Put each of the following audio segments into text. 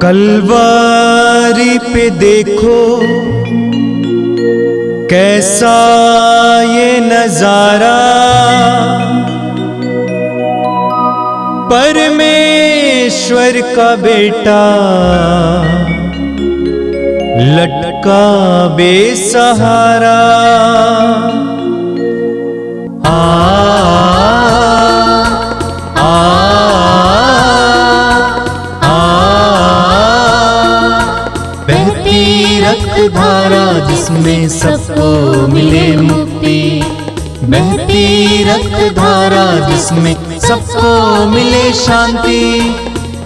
कलवारी पे देखो कैसा ये नजारा, परमेश्वर का बेटा लटका बेसहारा। बहती रक्तधारा जिसमें सबको मिले मुक्ति, बहती रक्तधारा जिसमें सबको मिले शांति,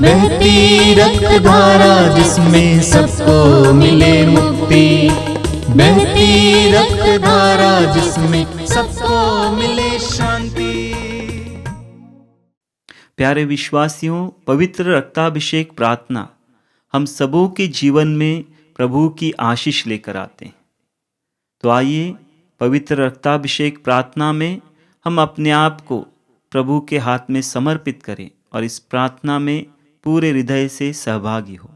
बहती रक्तधारा जिसमें सबको मिले मुक्ति, बहती रक्तधारा जिसमें सबको मिले शांति। प्यारे विश्वासियों, पवित्र रक्ताभिषेक प्रार्थना हम सबों के जीवन में प्रभु की आशीष लेकर आते हैं। तो आइए पवित्र रक्ताभिषेक प्रार्थना में हम अपने आप को प्रभु के हाथ में समर्पित करें और इस प्रार्थना में पूरे हृदय से सहभागी हो।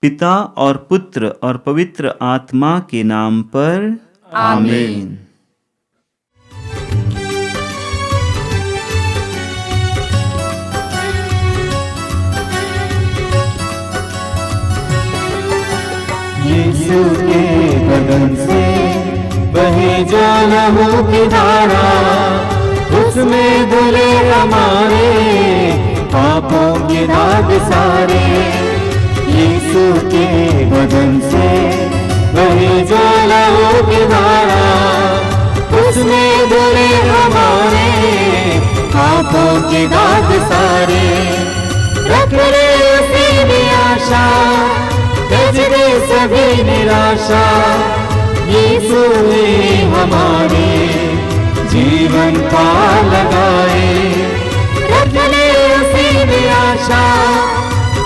पिता और पुत्र और पवित्र आत्मा के नाम पर आमीन। यीशु के बदन से बहे जो लहू की धारा, उसमें धुले हमारे पापों के दाग सारे। यीशु के बदन से बहे जो लहू की धारा, उसमें धुले हमारे पापों के दाग सारे। रख ले उसी में आशा, त्यज दे सभी निराशा, यीशु ने हमारे जीवन पार लगाए। रख ले उसी में आशा,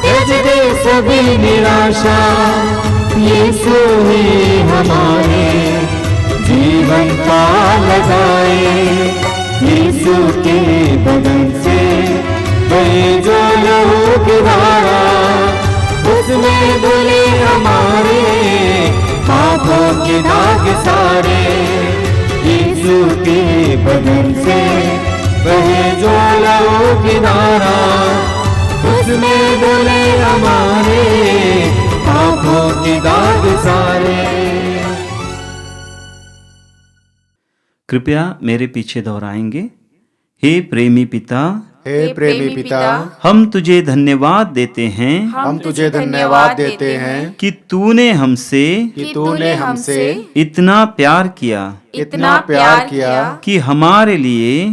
त्यज दे सभी निराशा, यीशु ने हमारे जीवन पार लगाए। यीशु के बदन से बहे जो लहू की धारा, उसमें धुले हमारे पापों के दाग सारे। यीशु के बदन से बहे जो लहू की धारा, उसमें धुले हमारे पापों के दाग सारे। कृपया मेरे पीछे दोहराएंगे। हे प्रेमी पिता, हे प्रेमी पिता, हम तुझे धन्यवाद देते हैं, हम तुझे धन्यवाद देते हैं कि तूने हमसे इतना प्यार किया, इतना प्यार किया कि हमारे लिए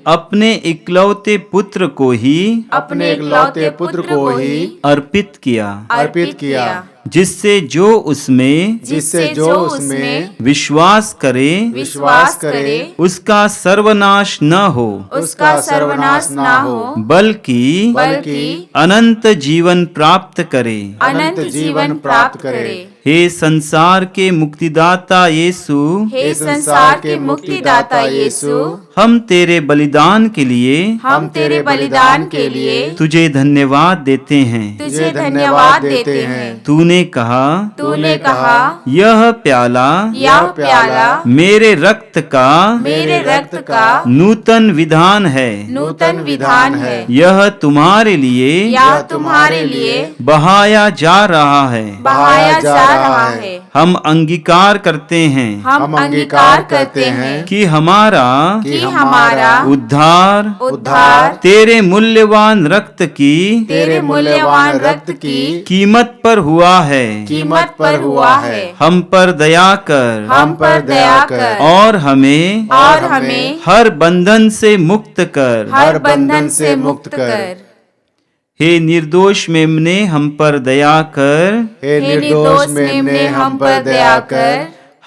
अपने इकलौते पुत्र को ही अर्पित किया, जिससे जो उसमें विश्वास करे उसका सर्वनाश न हो, बल्कि अनंत जीवन प्राप्त करे। हे संसार के मुक्तिदाता यीशु, हम तेरे बलिदान के लिए तुझे धन्यवाद देते हैं। तूने कहा यह प्याला मेरे रक्त का नूतन विधान है, यह तुम्हारे लिए बहाया जा रहा है। हम अंगीकार करते हैं कि हमारा उद्धार तेरे मूल्यवान रक्त की कीमत पर हुआ है। हम पर दया कर और हमें हर बंधन से मुक्त कर। हे निर्दोष मेमने हम पर दया कर,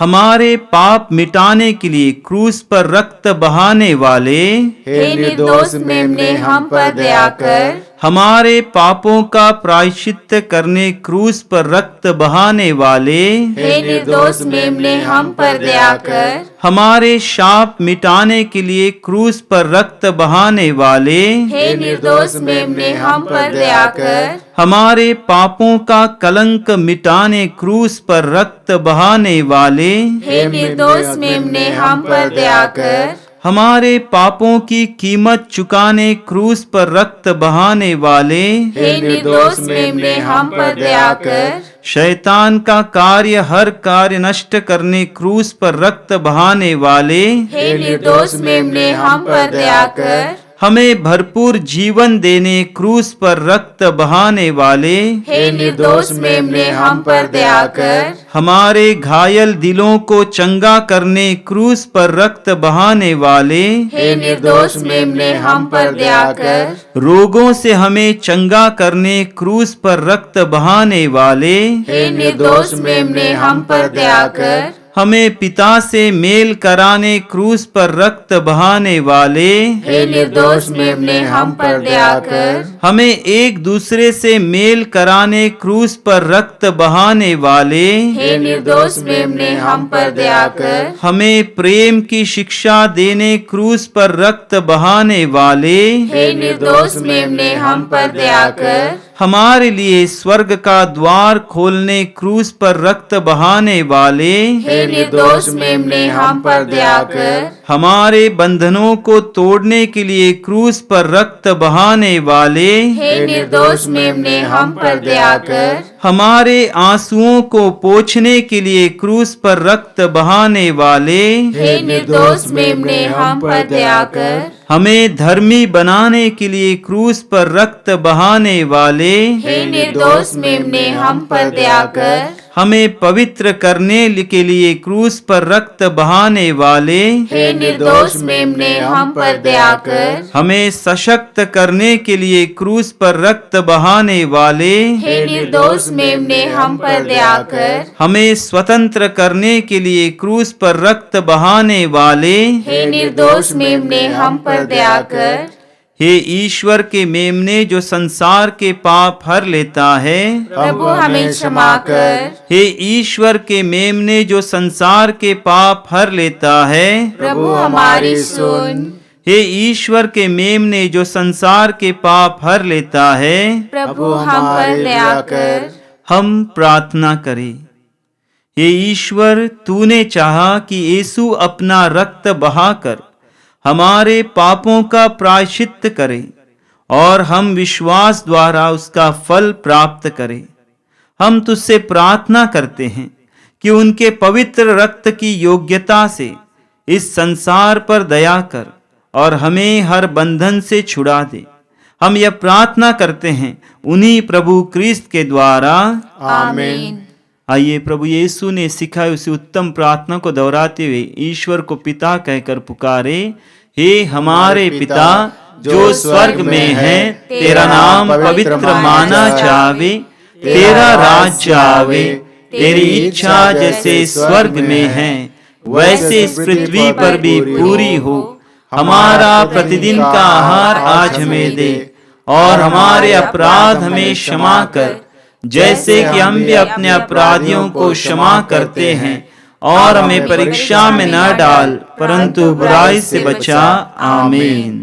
हमारे पाप मिटाने के लिए क्रूस पर रक्त बहाने वाले, हे निर्दोष मेमने हम पर दया कर। हमारे पापों का प्रायश्चित करने क्रूस पर रक्त बहाने वाले, हे निर्दोष मेमने हम पर दया कर। हमारे शाप मिटाने के लिए क्रूस पर रक्त बहाने वाले, हे निर्दोष मेमने हम पर दया कर। हमारे पापों का कलंक मिटाने क्रूस पर रक्त बहाने वाले, हे निर्दोष मेमने हम पर दया कर। हमारे पापों की कीमत चुकाने क्रूस पर रक्त बहाने वाले, हे निर्दोष मेमने हम पर दया कर। शैतान का कार्य हर कार्य नष्ट करने क्रूस पर रक्त बहाने वाले, हे निर्दोष मेमने हम पर दया कर। हमें भरपूर जीवन देने क्रूस पर रक्त बहाने वाले, हे निर्दोष मेमने हम पर दया कर। हमारे घायल दिलों को चंगा करने क्रूस पर रक्त बहाने वाले, हे निर्दोष मेमने हम पर दया कर। रोगों से हमें चंगा करने क्रूस पर रक्त बहाने वाले, हे निर्दोष मेमने हम पर दया कर। हमें पिता से मेल कराने क्रूस पर रक्त बहाने वाले, हे निर्दोष मेमने हम पर दया कर। हमें एक दूसरे से मेल कराने क्रूस पर रक्त बहाने वाले, हे निर्दोष मेमने हम पर दया कर। हमें प्रेम की शिक्षा देने क्रूस पर रक्त बहाने वाले, हे निर्दोष मेमने हम पर दया कर। हमारे लिए स्वर्ग का द्वार खोलने क्रूस पर रक्त बहाने वाले, हे निर्दोष मेमने हम पर दया कर। हमारे बंधनों को तोड़ने के लिए क्रूस पर रक्त बहाने वाले, हे निर्दोष मेमने हम पर दया कर। हमारे आंसुओं को पोंछने के लिए क्रूस पर रक्त बहाने वाले, हे निर्दोष मेमने हम पर दया कर। हमें धर्मी बनाने के लिए क्रूस पर रक्त बहाने वाले, हे निर्दोष मेमने हम पर दया कर। हमें पवित्र करने के लिए क्रूस पर रक्त बहाने वाले, हे निर्दोष मेमने हम पर दया कर। हमें सशक्त करने के लिए क्रूस पर रक्त बहाने वाले, हे निर्दोष मेमने हम पर दया कर। हमें स्वतंत्र करने के लिए क्रूस पर रक्त बहाने वाले, हे निर्दोष मेमने हम पर दया कर। हे ईश्वर के मेमने जो संसार के पाप हर लेता है, प्रभु हमें क्षमा कर। हे ईश्वर के मेमने जो संसार के पाप हर लेता है, प्रभु हमारी सुन। हे ईश्वर के मेमने जो संसार के पाप हर लेता है, प्रभु हम पर दया कर। हम प्रार्थना करें। हे ईश्वर, तूने चाहा कि यीशु अपना रक्त बहाकर हमारे पापों का प्रायश्चित करे और हम विश्वास द्वारा उसका फल प्राप्त करें। हम तुझसे प्रार्थना करते हैं कि उनके पवित्र रक्त की योग्यता से इस संसार पर दया कर और हमें हर बंधन से छुड़ा दे। हम यह प्रार्थना करते हैं उन्हीं प्रभु क्रिस्त के द्वारा, आमीन। आइए प्रभु यीशु ने सिखाए उसी उत्तम प्रार्थना को दोहराते हुए ईश्वर को पिता कहकर पुकारे। हे हमारे पिता जो स्वर्ग में है, तेरा नाम पवित्र माना जावे, तेरा राज्य आवे, तेरी इच्छा जैसे स्वर्ग में है वैसे इस पृथ्वी पर भी पूरी हो। हमारा प्रतिदिन का आहार आज हमें दे और हमारे अपराध हमें क्षमा कर, जैसे कि हम भी अपने अपराधियों को क्षमा करते हैं, और हमें परीक्षा में न डाल परंतु बुराई से बचा। आमीन।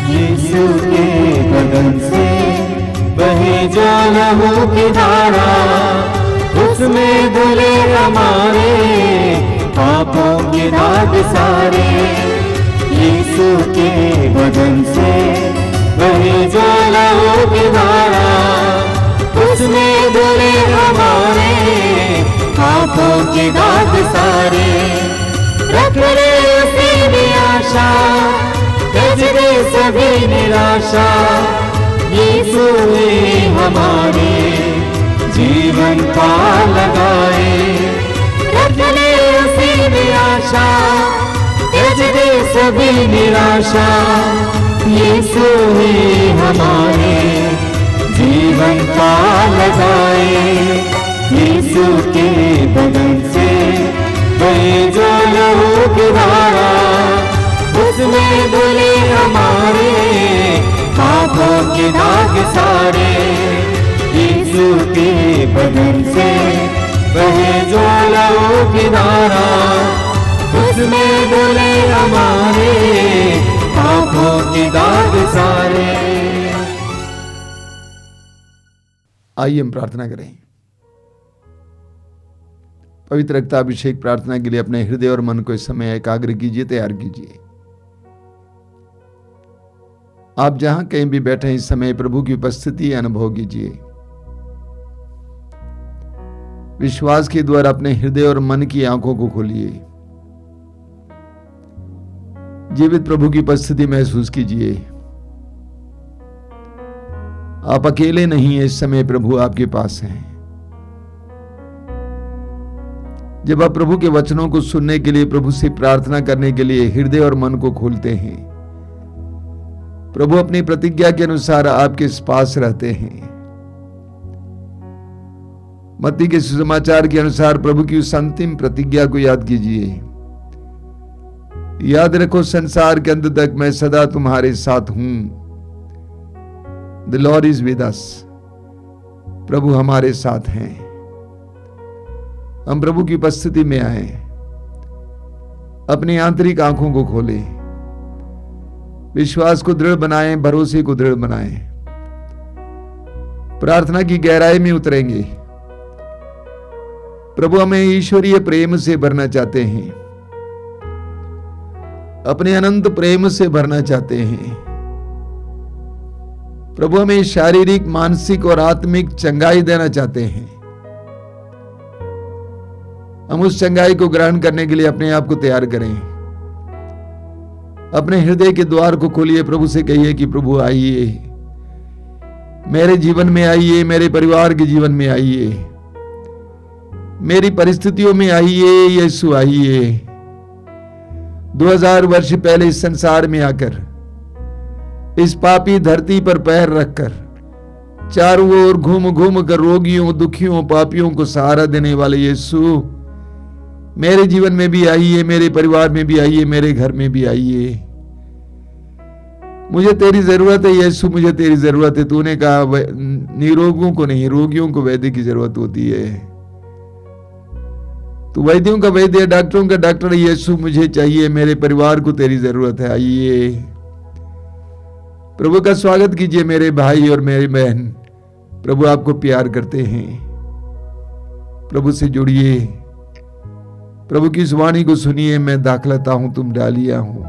यीशु के बदन से बहे जो लहू की धारा, उसमें धुले हमारे पापों के दाग सारे। यीशु के बदन से बहे जो लहू की धारा, उसमें धुले हमारे पापों के दाग सारे। रख ले उसी भी आशा, त्यज दे सभी निराशा, यीशु ने हमारे जीवन का लगाए। रख ले उसी भी आशा, त्यज दे कभी निराशा, यीशु ही हमारे जीवन का लगाए। यीशु के बदन से बहे जो लहू की धारा, उसमें धुले हमारे पापों के दाग सारे। यीशु के बदन से बहे जो लहू की धारा, उसमें धुले हमारे पापों के दाग सारे। आइए हम प्रार्थना करें। पवित्र रक्ताभिषेक प्रार्थना के लिए अपने हृदय और मन को इस समय एकाग्र कीजिए, तैयार कीजिए। आप जहां कहीं भी बैठे हैं, इस समय प्रभु की उपस्थिति अनुभव कीजिए। विश्वास के द्वारा अपने हृदय और मन की आंखों को खोलिए। जीवित प्रभु की उपस्थिति महसूस कीजिए। आप अकेले नहीं हैं, इस समय प्रभु आपके पास हैं। जब आप प्रभु के वचनों को सुनने के लिए, प्रभु से प्रार्थना करने के लिए हृदय और मन को खोलते हैं, प्रभु अपनी प्रतिज्ञा के अनुसार आपके पास रहते हैं। मत्ती के सुसमाचार के अनुसार प्रभु की उस अंतिम प्रतिज्ञा को याद कीजिए। याद रखो, संसार के अंत तक मैं सदा तुम्हारे साथ हूं। The Lord is with us। प्रभु हमारे साथ हैं। हम प्रभु की उपस्थिति में आए। अपनी आंतरिक आंखों को खोलें, विश्वास को दृढ़ बनाएं, भरोसे को दृढ़ बनाएं। प्रार्थना की गहराई में उतरेंगे। प्रभु हमें ईश्वरीय प्रेम से भरना चाहते हैं, अपने अनंत प्रेम से भरना चाहते हैं। प्रभु हमें शारीरिक, मानसिक और आत्मिक चंगाई देना चाहते हैं। हम उस चंगाई को ग्रहण करने के लिए अपने आप को तैयार करें। अपने हृदय के द्वार को खोलिए। प्रभु से कहिए कि प्रभु आइए, मेरे जीवन में आइए, मेरे परिवार के जीवन में आइए, मेरी परिस्थितियों में आइए। यीशु आइए। 2000 वर्ष पहले इस संसार में आकर, इस पापी धरती पर पैर रखकर, चारों ओर घूम घूम कर रोगियों, दुखियों, पापियों को सहारा देने वाले यीशु, मेरे जीवन में भी आइए, मेरे परिवार में भी आइए, मेरे घर में भी आइए। मुझे तेरी जरूरत है यीशु, मुझे तेरी जरूरत है। तूने कहा निरोगियों को नहीं, रोगियों को वैद्य की जरूरत होती है। तू वैद्यों का वैद्य है, डॉक्टरों का डॉक्टर है। यीशु मुझे चाहिए, मेरे परिवार को तेरी जरूरत है। आइए, प्रभु का स्वागत कीजिए। मेरे भाई और मेरी बहन, प्रभु आपको प्यार करते हैं। प्रभु से जुड़िए, प्रभु की इस वाणी को सुनिए। मैं दाखलता हूं, तुम डालिया हूं।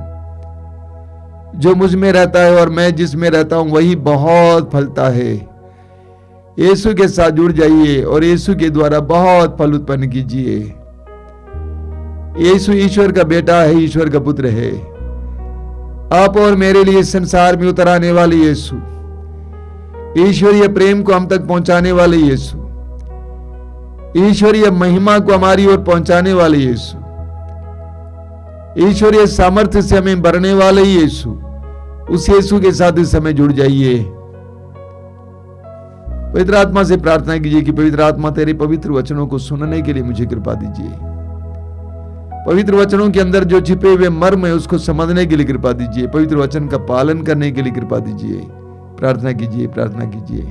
जो मुझ में रहता है और मैं जिसमें रहता हूं, वही बहुत फलता है। यीशु के साथ जुड़ जाइए और यीशु के द्वारा बहुत फल उत्पन्न कीजिए। यीशु ईश्वर का बेटा है, ईश्वर का पुत्र है। आप और मेरे लिए संसार में उतर आने वाले यीशु, ईश्वरीय प्रेम को हम तक पहुंचाने वाले यीशु, ईश्वरीय महिमा को हमारी ओर पहुंचाने वाले यीशु, ईश्वरीय सामर्थ्य से हमें भरने वाले यीशु, उस यीशु के साथ इस समय जुड़ जाइए। पवित्र आत्मा से प्रार्थना कीजिए कि पवित्र आत्मा तेरे पवित्र वचनों को सुनने के लिए मुझे कृपा दीजिए। पवित्र वचनों के अंदर जो छिपे हुए मर्म है उसको समझने के लिए कृपा दीजिए। पवित्र वचन का पालन करने के लिए कृपा दीजिए। प्रार्थना कीजिए, प्रार्थना कीजिए।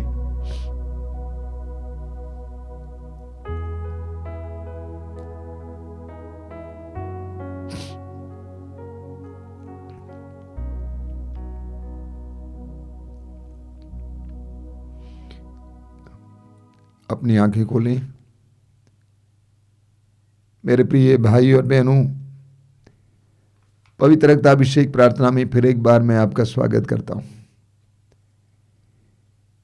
अपनी आंखें खोलें। मेरे प्रिय भाई और बहनों, पवित्र रक्ताभिषेक प्रार्थना में फिर एक बार मैं आपका स्वागत करता हूं।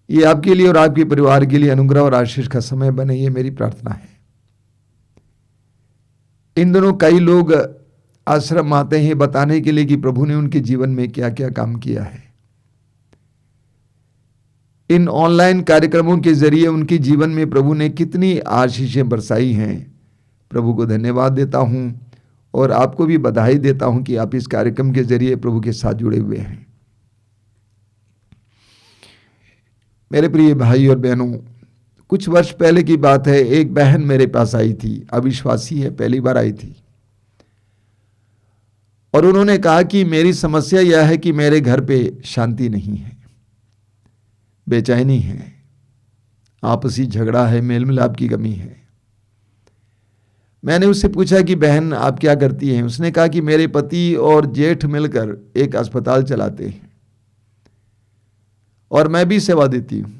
ये आपके लिए और आपके परिवार के लिए अनुग्रह और आशीष का समय बने, ये मेरी प्रार्थना है। इन दिनों कई लोग आश्रम आते हैं बताने के लिए कि प्रभु ने उनके जीवन में क्या क्या काम किया है। इन ऑनलाइन कार्यक्रमों के जरिए उनके जीवन में प्रभु ने कितनी आशीषें बरसाई हैं। प्रभु को धन्यवाद देता हूं और आपको भी बधाई देता हूं कि आप इस कार्यक्रम के जरिए प्रभु के साथ जुड़े हुए हैं। मेरे प्रिय भाई और बहनों, कुछ वर्ष पहले की बात है, एक बहन मेरे पास आई थी, अविश्वासी है, पहली बार आई थी, और उन्होंने कहा कि मेरी समस्या यह है कि मेरे घर पे शांति नहीं है, बेचैनी है, आपसी झगड़ा है, मेल मिलाप की कमी है। मैंने उससे पूछा कि बहन आप क्या करती हैं? उसने कहा कि मेरे पति और जेठ मिलकर एक अस्पताल चलाते हैं और मैं भी सेवा देती हूं।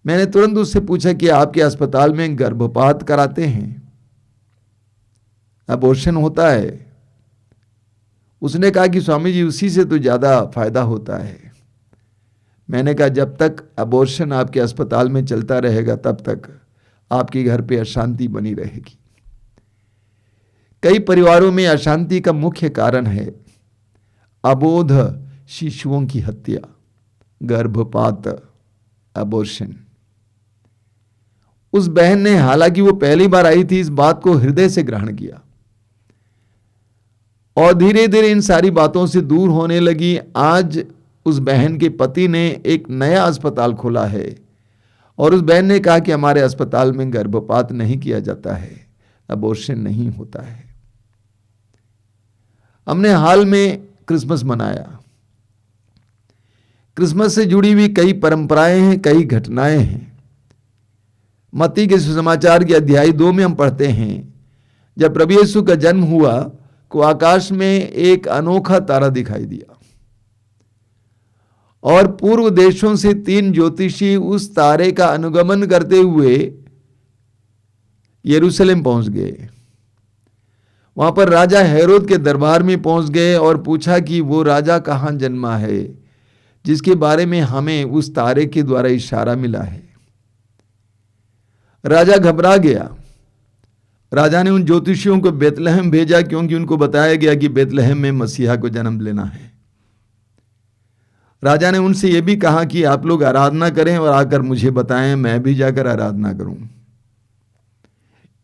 मैंने तुरंत उससे पूछा कि आपके अस्पताल में गर्भपात कराते हैं, अबॉर्शन होता है? उसने कहा कि स्वामी जी उसी से तो ज्यादा फायदा होता है। मैंने कहा जब तक अबॉर्शन आपके अस्पताल में चलता रहेगा तब तक आपके घर पे अशांति बनी रहेगी। कई परिवारों में अशांति का मुख्य कारण है अबोध शिशुओं की हत्या, गर्भपात, अबॉर्शन। उस बहन ने, हालांकि वो पहली बार आई थी, इस बात को हृदय से ग्रहण किया और धीरे धीरे इन सारी बातों से दूर होने लगी। आज उस बहन के पति ने एक नया अस्पताल खोला है और उस बहन ने कहा कि हमारे अस्पताल में गर्भपात नहीं किया जाता है, अबॉर्शन नहीं होता है। हमने हाल में क्रिसमस मनाया। क्रिसमस से जुड़ी हुई कई परंपराएं हैं, कई घटनाएं हैं। मत्ती के सुसमाचार के अध्याय 2 में हम पढ़ते हैं, जब प्रभु यीशु का जन्म हुआ को आकाश में एक अनोखा तारा दिखाई दिया और पूर्व देशों से 3 ज्योतिषी उस तारे का अनुगमन करते हुए यरूशलेम पहुंच गए। वहां पर राजा हेरोद के दरबार में पहुंच गए और पूछा कि वो राजा कहां जन्मा है जिसके बारे में हमें उस तारे के द्वारा इशारा मिला है। राजा घबरा गया। राजा ने उन ज्योतिषियों को बेतलहम भेजा क्योंकि उनको बताया गया कि बेतलहम में मसीहा को जन्म लेना है। राजा ने उनसे यह भी कहा कि आप लोग आराधना करें और आकर मुझे बताएं, मैं भी जाकर आराधना करूं।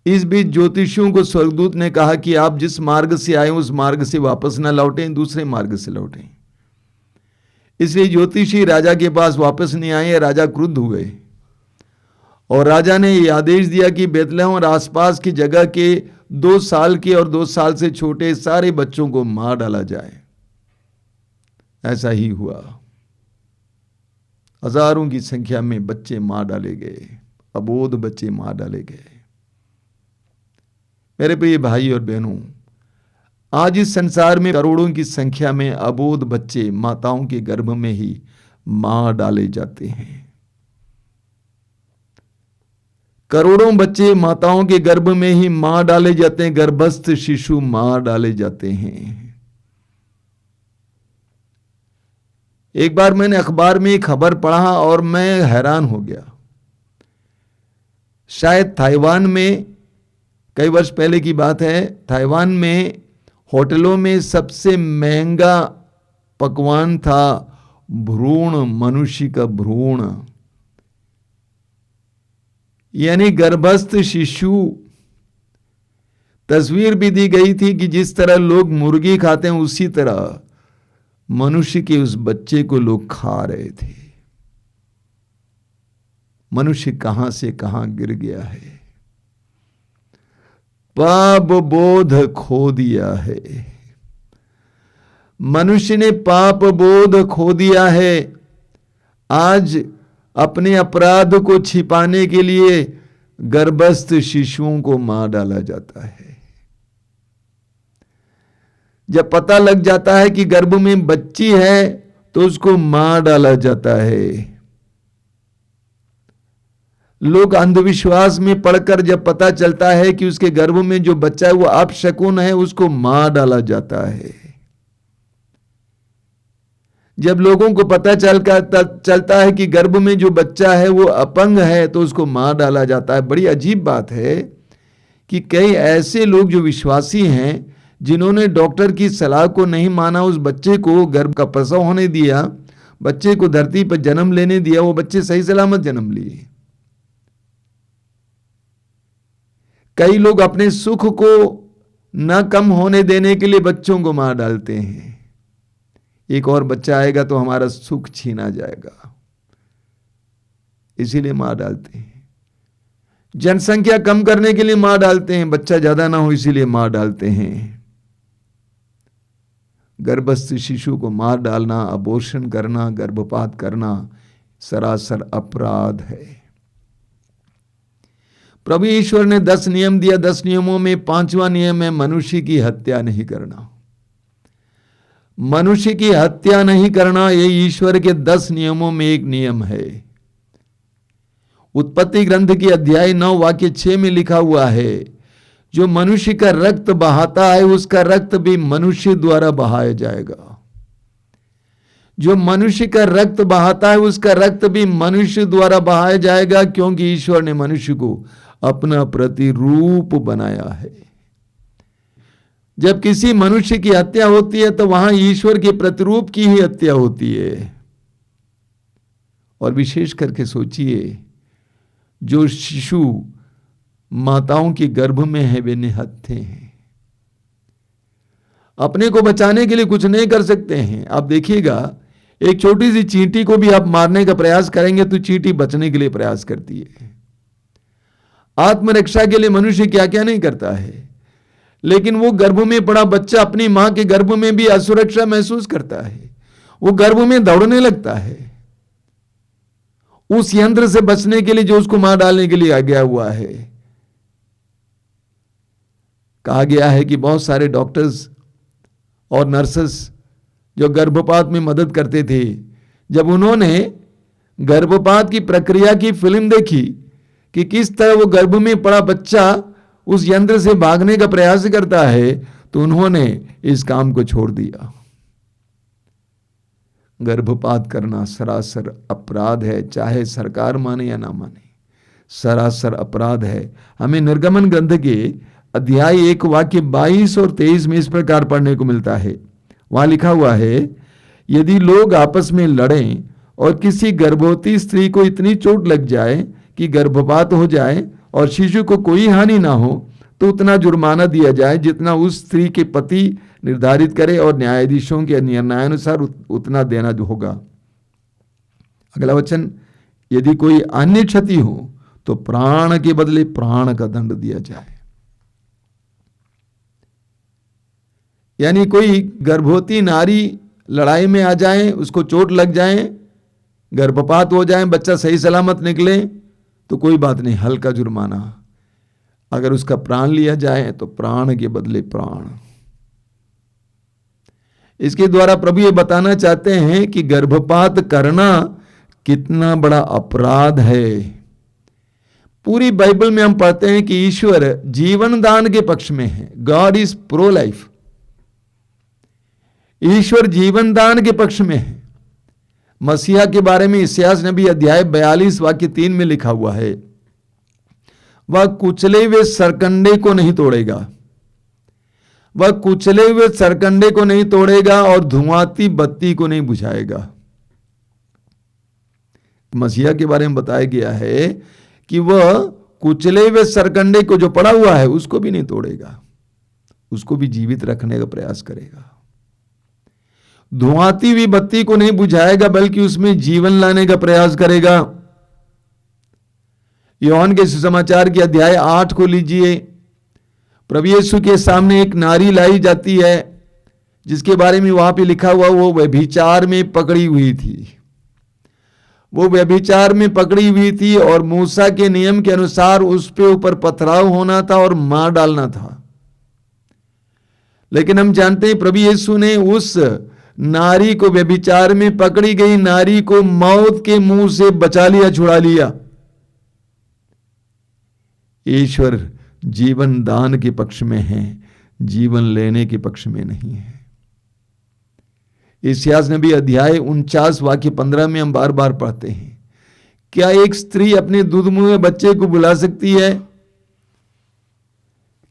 इस बीच ज्योतिषियों को स्वर्गदूत ने कहा कि आप जिस मार्ग से आए उस मार्ग से वापस न लौटें, दूसरे मार्ग से लौटें। इसलिए ज्योतिषी राजा के पास वापस नहीं आए। राजा क्रुद्ध हुए और राजा ने यह आदेश दिया कि बेतलहम और आसपास की जगह के 2 साल के और 2 साल से छोटे सारे बच्चों को मार डाला जाए। ऐसा ही हुआ। हजारों की संख्या में बच्चे मार डाले गए, अबोध बच्चे मार डाले गए। मेरे प्रिय भाई और बहनों, आज इस संसार में करोड़ों की संख्या में अबोध बच्चे माताओं के गर्भ में ही मार डाले जाते हैं। करोड़ों बच्चे माताओं के गर्भ में ही मार डाले जाते हैं, गर्भस्थ शिशु मार डाले जाते हैं। एक बार मैंने अखबार में एक खबर पढ़ा और मैं हैरान हो गया। शायद ताइवान में, कई वर्ष पहले की बात है, ताइवान में होटलों में सबसे महंगा पकवान था भ्रूण, मनुष्य का भ्रूण, यानी गर्भस्थ शिशु। तस्वीर भी दी गई थी कि जिस तरह लोग मुर्गी खाते हैं उसी तरह मनुष्य के उस बच्चे को लोग खा रहे थे। मनुष्य कहां से कहां गिर गया है, पाप बोध खो दिया है। मनुष्य ने पाप बोध खो दिया है। आज अपने अपराध को छिपाने के लिए गर्भस्थ शिशुओं को मार डाला जाता है। जब पता लग जाता है कि गर्भ में बच्ची है तो उसको मार डाला जाता है। लोग अंधविश्वास में पड़कर जब पता चलता है कि उसके गर्भ में जो बच्चा है वो अपशकुन है, उसको मार डाला जाता है। जब लोगों को पता चलता है कि गर्भ में जो बच्चा है वो अपंग है तो उसको मार डाला जाता है। बड़ी अजीब बात है कि कई ऐसे लोग जो विश्वासी हैं, जिन्होंने डॉक्टर की सलाह को नहीं माना, उस बच्चे को गर्भ का प्रसव होने दिया, बच्चे को धरती पर जन्म लेने दिया, वो बच्चे सही सलामत जन्म लिए। कई लोग अपने सुख को न कम होने देने के लिए बच्चों को मार डालते हैं। एक और बच्चा आएगा तो हमारा सुख छीना जाएगा, इसीलिए मार डालते हैं। जनसंख्या कम करने के लिए मार डालते हैं, बच्चा ज्यादा ना हो इसीलिए मार डालते हैं। गर्भस्थ शिशु को मार डालना, अबॉर्शन करना, गर्भपात करना सरासर अपराध है। प्रभु ईश्वर ने 10 नियम दिया। 10 नियमों में 5वां नियम है मनुष्य की हत्या नहीं करना। मनुष्य की हत्या नहीं करना ये ईश्वर के 10 नियमों में एक नियम है। उत्पत्ति ग्रंथ की अध्याय 9 वाक्य 6 में लिखा हुआ है, जो मनुष्य का रक्त बहाता है उसका रक्त भी मनुष्य द्वारा बहाया जाएगा। जो मनुष्य का रक्त बहाता है उसका रक्त भी मनुष्य द्वारा बहाया जाएगा, क्योंकि ईश्वर ने मनुष्य को अपना प्रतिरूप बनाया है। जब किसी मनुष्य की हत्या होती है तो वहां ईश्वर के प्रतिरूप की ही हत्या होती है। और विशेष करके सोचिए, जो शिशु माताओं के गर्भ में है वे निहत्थे हैं, अपने को बचाने के लिए कुछ नहीं कर सकते हैं। आप देखिएगा, एक छोटी सी चींटी को भी आप मारने का प्रयास करेंगे तो चींटी बचने के लिए प्रयास करती है। आत्मरक्षा के लिए मनुष्य क्या क्या नहीं करता है, लेकिन वो गर्भ में पड़ा बच्चा अपनी मां के गर्भ में भी असुरक्षा महसूस करता है। वो गर्भ में दौड़ने लगता है उस यंत्र से बचने के लिए जो उसको मार डालने के लिए आ गया हुआ है। कहा गया है कि बहुत सारे डॉक्टर्स और नर्सेस जो गर्भपात में मदद करते थे, जब उन्होंने गर्भपात की प्रक्रिया की फिल्म देखी कि किस तरह वो गर्भ में पड़ा बच्चा उस यंत्र से भागने का प्रयास करता है, तो उन्होंने इस काम को छोड़ दिया। गर्भपात करना सरासर अपराध है, चाहे सरकार माने या ना माने, सरासर अपराध है। हमें निर्गमन ग्रंथ के अध्याय 1 वाक्य 22 और 23 में इस प्रकार पढ़ने को मिलता है। वहां लिखा हुआ है, यदि लोग आपस में लड़ें और किसी गर्भवती स्त्री को इतनी चोट लग जाए कि गर्भपात हो जाए और शिशु को कोई हानि ना हो, तो उतना जुर्माना दिया जाए जितना उस स्त्री के पति निर्धारित करे, और न्यायाधीशों के निर्णयानुसार उतना देना जो होगा। अगला वचन, यदि कोई अन्य क्षति हो तो प्राण के बदले प्राण का दंड दिया जाए। यानी कोई गर्भवती नारी लड़ाई में आ जाए, उसको चोट लग जाए, गर्भपात हो जाए, बच्चा सही सलामत निकले तो कोई बात नहीं, हल्का जुर्माना। अगर उसका प्राण लिया जाए तो प्राण के बदले प्राण। इसके द्वारा प्रभु ये बताना चाहते हैं कि गर्भपात करना कितना बड़ा अपराध है। पूरी बाइबल में हम पढ़ते हैं कि ईश्वर जीवन दान के पक्ष में है। God is pro life. ईश्वर जीवन दान के पक्ष में है। मसीहा के बारे में इस्यास नबी अध्याय 42 वाक्य 3 में लिखा हुआ है, वह कुचले हुए सरकंडे को नहीं तोड़ेगा, वह कुचले हुए सरकंडे को नहीं तोड़ेगा और धुआंती बत्ती को नहीं बुझाएगा। मसीहा के बारे में बताया गया है कि वह कुचले हुए सरकंडे को जो पड़ा हुआ है उसको भी नहीं तोड़ेगा, उसको भी जीवित रखने का प्रयास करेगा। धुआंती हुई बत्ती को नहीं बुझाएगा बल्कि उसमें जीवन लाने का प्रयास करेगा। यूहन्ना के सुसमाचार के अध्याय 8 को लीजिए। प्रभु यीशु के सामने एक नारी लाई जाती है जिसके बारे में वहां पे लिखा हुआ वो व्यभिचार में पकड़ी हुई थी। वो व्यभिचार में पकड़ी हुई थी और मूसा के नियम के अनुसार उस पे ऊपर पथराव होना था और मार डालना था। लेकिन हम जानते हैं प्रभु यीशु ने उस नारी को, व्यभिचार में पकड़ी गई नारी को मौत के मुंह से बचा लिया, छुड़ा लिया। ईश्वर जीवन दान के पक्ष में है, जीवन लेने के पक्ष में नहीं है। इस्यास नबी अध्याय 49 वाक्य 15 में हम बार बार पढ़ते हैं, क्या एक स्त्री अपने दूध मुँह बच्चे को बुला सकती है?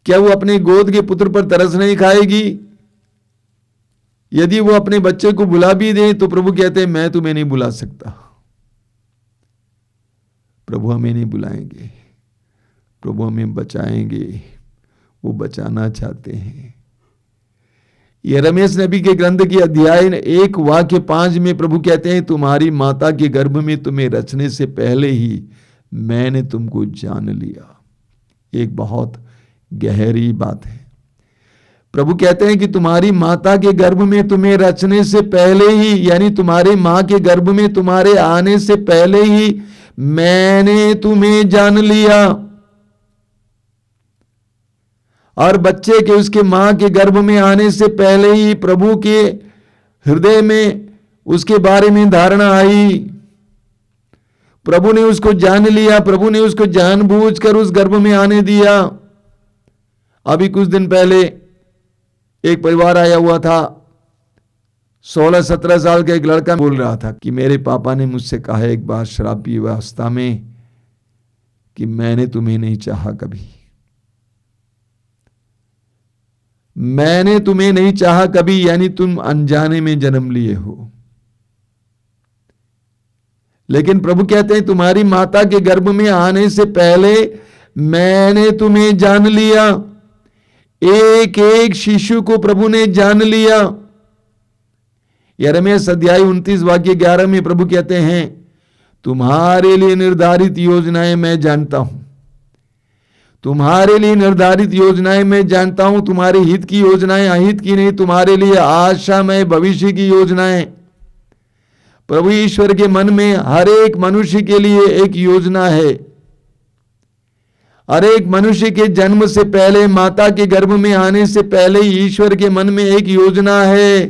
क्या वो अपने गोद के पुत्र पर तरस नहीं खाएगी? यदि वो अपने बच्चे को बुला भी दे तो प्रभु कहते हैं मैं तुम्हें नहीं बुला सकता। प्रभु हमें नहीं बुलाएंगे, प्रभु हमें बचाएंगे, वो बचाना चाहते हैं। यिर्मयाह नबी के ग्रंथ की अध्याय 1 वाक्य 5 में प्रभु कहते हैं, तुम्हारी माता के गर्भ में तुम्हें रचने से पहले ही मैंने तुमको जान लिया। एक बहुत गहरी बात है। प्रभु कहते हैं कि तुम्हारी माता के गर्भ में तुम्हें रचने से पहले ही, यानी तुम्हारे मां के गर्भ में तुम्हारे आने से पहले ही मैंने तुम्हें जान लिया। और बच्चे के उसके मां के गर्भ में आने से पहले ही प्रभु के हृदय में उसके बारे में धारणा आई। प्रभु ने उसको जान लिया, प्रभु ने उसको जानबूझकर उस गर्भ में आने दिया। अभी कुछ दिन पहले एक परिवार आया हुआ था, 16-17 साल का एक लड़का बोल रहा था कि मेरे पापा ने मुझसे कहा एक बार शराबी अवस्था में कि मैंने तुम्हें नहीं चाहा कभी, मैंने तुम्हें नहीं चाहा कभी, यानी तुम अनजाने में जन्म लिए हो। लेकिन प्रभु कहते हैं तुम्हारी माता के गर्भ में आने से पहले मैंने तुम्हें जान लिया। एक एक शिशु को प्रभु ने जान लिया। यिर्मयाह अध्याय 29 वाक्य 11 में प्रभु कहते हैं, तुम्हारे लिए निर्धारित योजनाएं मैं जानता हूं, तुम्हारे लिए निर्धारित योजनाएं मैं जानता हूं, तुम्हारे हित की योजनाएं अहित की नहीं, तुम्हारे लिए आशामय भविष्य की योजनाएं। प्रभु ईश्वर के मन में हर एक मनुष्य के लिए एक योजना है। हर एक मनुष्य के जन्म से पहले, माता के गर्भ में आने से पहले ईश्वर के मन में एक योजना है।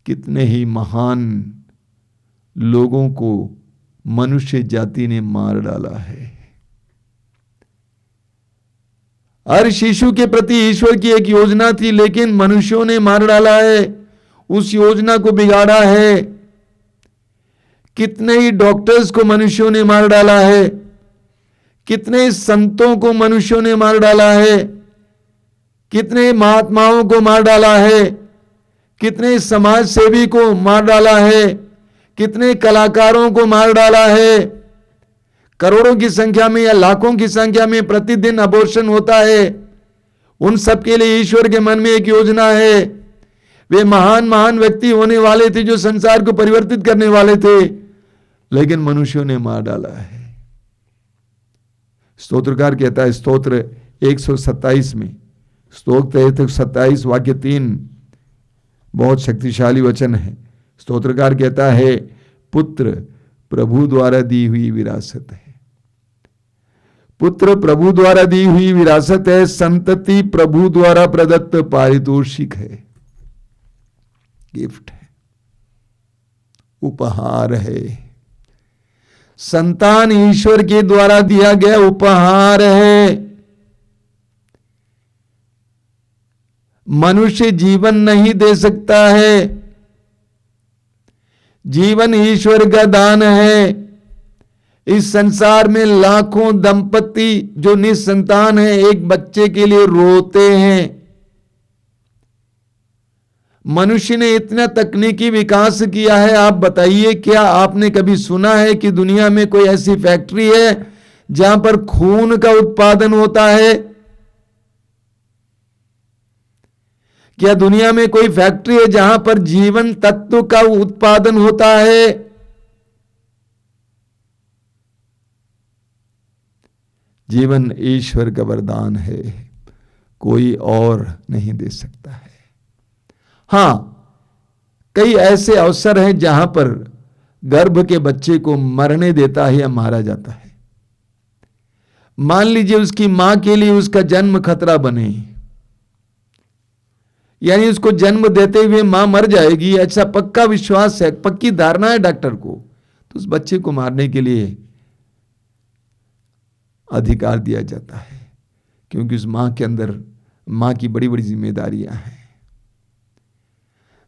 कितने ही महान लोगों को मनुष्य जाति ने मार डाला है। हर शिशु के प्रति ईश्वर की एक योजना थी, लेकिन मनुष्यों ने मार डाला है, उस योजना को बिगाड़ा है। कितने ही डॉक्टर्स को मनुष्यों ने मार डाला है, कितने संतों को मनुष्यों ने मार डाला है, कितने महात्माओं को मार डाला है, कितने समाज सेवी को मार डाला है, कितने कलाकारों को मार डाला है। करोड़ों की संख्या में या लाखों की संख्या में प्रतिदिन अबॉर्शन होता है। उन सब के लिए ईश्वर के मन में एक योजना है। वे महान महान व्यक्ति होने वाले थे जो संसार को परिवर्तित करने वाले थे, लेकिन मनुष्यों ने मार डाला है। स्तोत्रकार कहता है स्तोत्र 127 में, स्तोत्र 127 वाक्य 3 बहुत शक्तिशाली वचन है। स्तोत्रकार कहता है, पुत्र प्रभु द्वारा दी हुई विरासत है, पुत्र प्रभु द्वारा दी हुई विरासत है, संतति प्रभु द्वारा प्रदत्त पारितोषिक है, गिफ्ट है, उपहार है। संतान ईश्वर के द्वारा दिया गया उपहार है। मनुष्य जीवन नहीं दे सकता है, जीवन ईश्वर का दान है। इस संसार में लाखों दंपति जो निसंतान है एक बच्चे के लिए रोते हैं। मनुष्य ने इतना तकनीकी विकास किया है, आप बताइए क्या आपने कभी सुना है कि दुनिया में कोई ऐसी फैक्ट्री है जहां पर खून का उत्पादन होता है? क्या दुनिया में कोई फैक्ट्री है जहां पर जीवन तत्व का उत्पादन होता है? जीवन ईश्वर का वरदान है, कोई और नहीं दे सकता है। हां, कई ऐसे अवसर हैं जहां पर गर्भ के बच्चे को मरने देता है या मारा जाता है। मान लीजिए उसकी मां के लिए उसका जन्म खतरा बने, यानी उसको जन्म देते हुए मां मर जाएगी, ऐसा पक्का विश्वास है, पक्की धारणा है डॉक्टर को, तो उस बच्चे को मारने के लिए अधिकार दिया जाता है, क्योंकि उस मां के अंदर मां की बड़ी बड़ी जिम्मेदारियां हैं।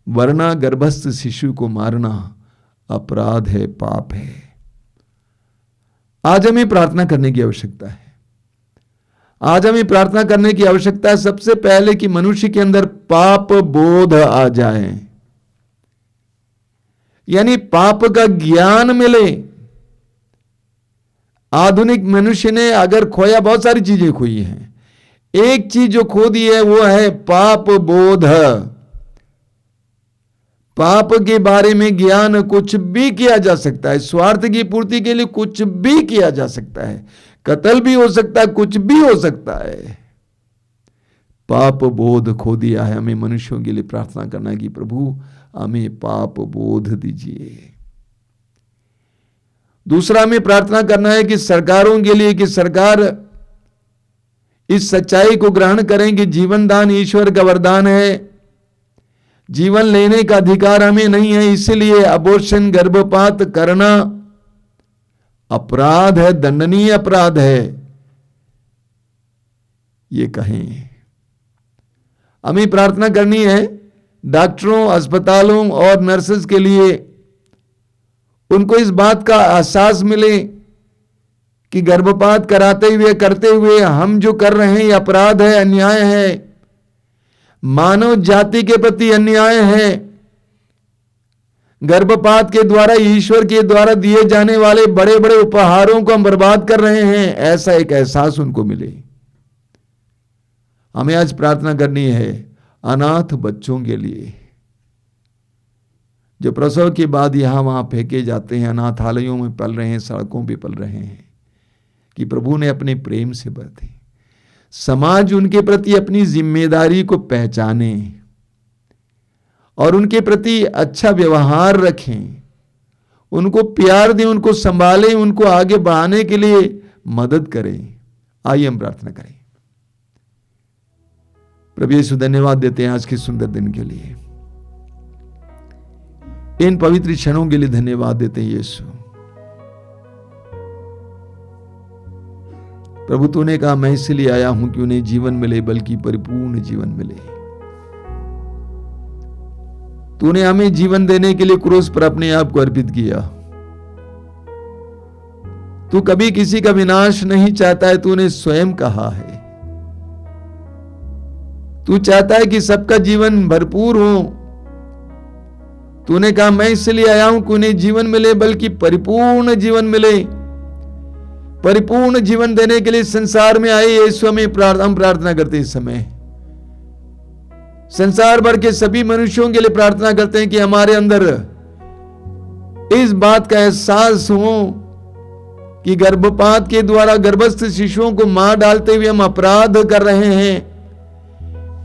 वरना गर्भस्थ शिशु को मारना अपराध है, पाप है। आज हमें प्रार्थना करने की आवश्यकता है। आज हमें प्रार्थना करने की आवश्यकता है सबसे पहले कि मनुष्य के अंदर पाप बोध आ जाए, यानी पाप का ज्ञान मिले। आधुनिक मनुष्य ने अगर खोया, बहुत सारी चीजें खोई हैं, एक चीज जो खो दी है वो है पाप बोध। पाप के बारे में ज्ञान कुछ भी किया जा सकता है, स्वार्थ की पूर्ति के लिए कुछ भी किया जा सकता है, कत्ल भी हो सकता है, कुछ भी हो सकता है। पाप बोध खो दिया है। हमें मनुष्यों के लिए प्रार्थना करना कि प्रभु हमें पाप बोध दीजिए। दूसरा हमें प्रार्थना करना है कि सरकारों के लिए, कि सरकार इस सच्चाई को ग्रहण करें कि जीवन दान ईश्वर का वरदान है, जीवन लेने का अधिकार हमें नहीं है, इसलिए अबॉर्शन, गर्भपात करना अपराध है, दंडनीय अपराध है, ये कहें। हमें प्रार्थना करनी है डॉक्टरों, अस्पतालों और नर्सेस के लिए, उनको इस बात का एहसास मिले कि गर्भपात कराते हुए, करते हुए हम जो कर रहे हैं ये अपराध है, अन्याय है, मानव जाति के प्रति अन्याय है। गर्भपात के द्वारा, ईश्वर के द्वारा दिए जाने वाले बड़े बड़े उपहारों को हम बर्बाद कर रहे हैं, ऐसा एक एहसास उनको मिले। हमें आज प्रार्थना करनी है अनाथ बच्चों के लिए, जो प्रसव के बाद यहां वहां फेंके जाते हैं, अनाथालयों में पल रहे हैं, सड़कों पे पल रहे हैं, कि प्रभु ने अपने प्रेम से बरते। समाज उनके प्रति अपनी जिम्मेदारी को पहचाने और उनके प्रति अच्छा व्यवहार रखें, उनको प्यार दें, उनको संभालें, उनको आगे बढ़ाने के लिए मदद करें। आइए हम प्रार्थना करें। प्रभु यीशु, धन्यवाद देते हैं आज के सुंदर दिन के लिए, इन पवित्र क्षणों के लिए धन्यवाद देते हैं यीशु। प्रभु तूने कहा मैं इसलिए आया हूं कि उन्हें जीवन मिले, बल्कि परिपूर्ण जीवन मिले। तूने हमें जीवन देने के लिए क्रूस पर अपने आप को अर्पित किया। तू कभी किसी का विनाश नहीं चाहता है, तूने स्वयं कहा है। तू चाहता है कि सबका जीवन भरपूर हो। तूने कहा मैं इसलिए आया हूं कि उन्हें जीवन मिले, बल्कि परिपूर्ण जीवन मिले। परिपूर्ण जीवन देने के लिए संसार में आए यीशु, हम प्रार्थना करते हैं इस समय संसार भर के सभी मनुष्यों के लिए प्रार्थना करते हैं कि हमारे अंदर इस बात का एहसास हो कि गर्भपात के द्वारा गर्भस्थ शिशुओं को मार डालते हुए हम अपराध कर रहे हैं,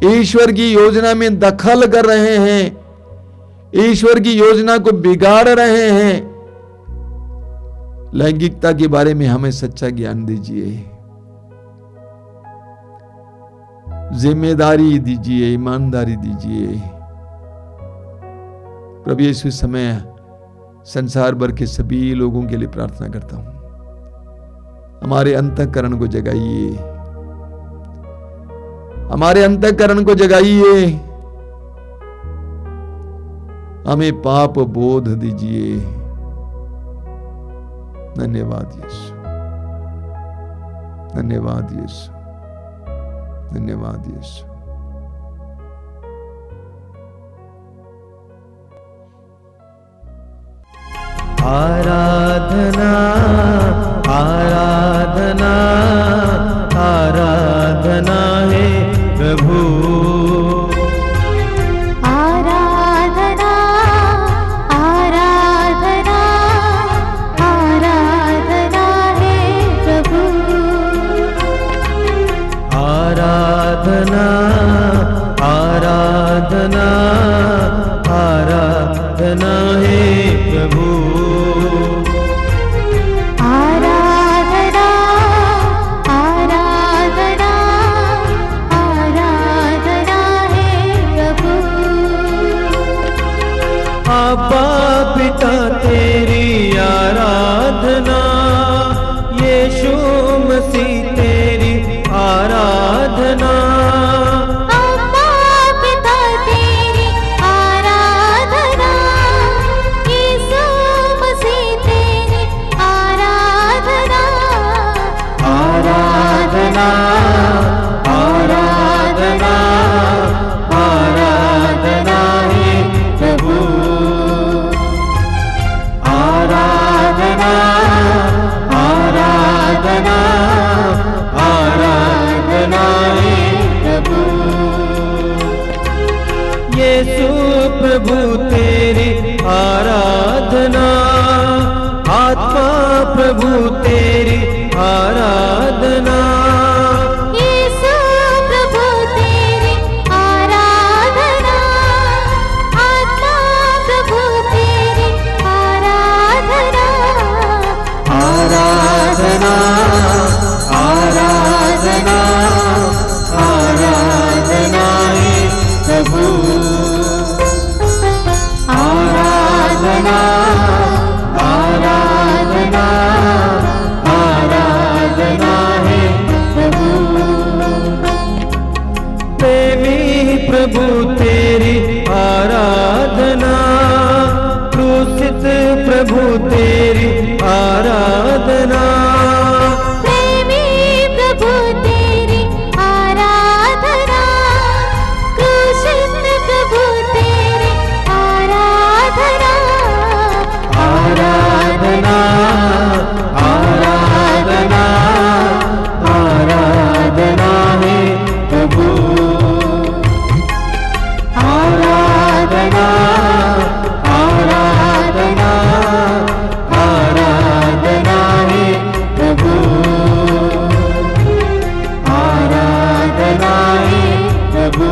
ईश्वर की योजना में दखल कर रहे हैं, ईश्वर की योजना को बिगाड़ रहे हैं। लैंगिकता के बारे में हमें सच्चा ज्ञान दीजिए, जिम्मेदारी दीजिए, ईमानदारी दीजिए। प्रभु यीशु, समय संसार भर के सभी लोगों के लिए प्रार्थना करता हूं, हमारे अंतःकरण को जगाइए, हमारे अंतःकरण को जगाइए, हमें पाप बोध दीजिए। धन्यवाद यीशु, धन्यवाद यीशु, धन्यवाद यीशु। आराधना आराधना आराधना है प्रभु, आराधना आराधना आराधना है प्रभु, आराधना आराधना आराधना है प्रभु, आराधना आराधना आराधना है प्रभु। आबा पिता तेरी आराधना, यीशु मसीह तेरी आराधना, अम्मा पिता तेरी आराधना, यीशु मसीह तेरी आराधना, आराधना आराधना आराधना है प्रभु, आराधना आराधना आराधना आराधना है प्रभु। यीशु प्रभु तेरी आराधना, आत्मा प्रभु तेरी आराधना। यीशु प्रभु तेरी आराधना, आत्मा प्रभु तेरी आराधना। आराधना आराधना आराधना है प्रभु। आराधना आराधना आराधना है प्रभु। प्रेमी प्रभु तेरी आराधना, क्रूसित प्रभु तेरी आराधना। प्रेमी प्रभु तेरी आराधना, क्रूसित प्रभु तेरी आराधना। आराधना आराधना आराधना है प्रभु। आराधना आराधना आराधना है प्रभु। आराधना है प्रभु।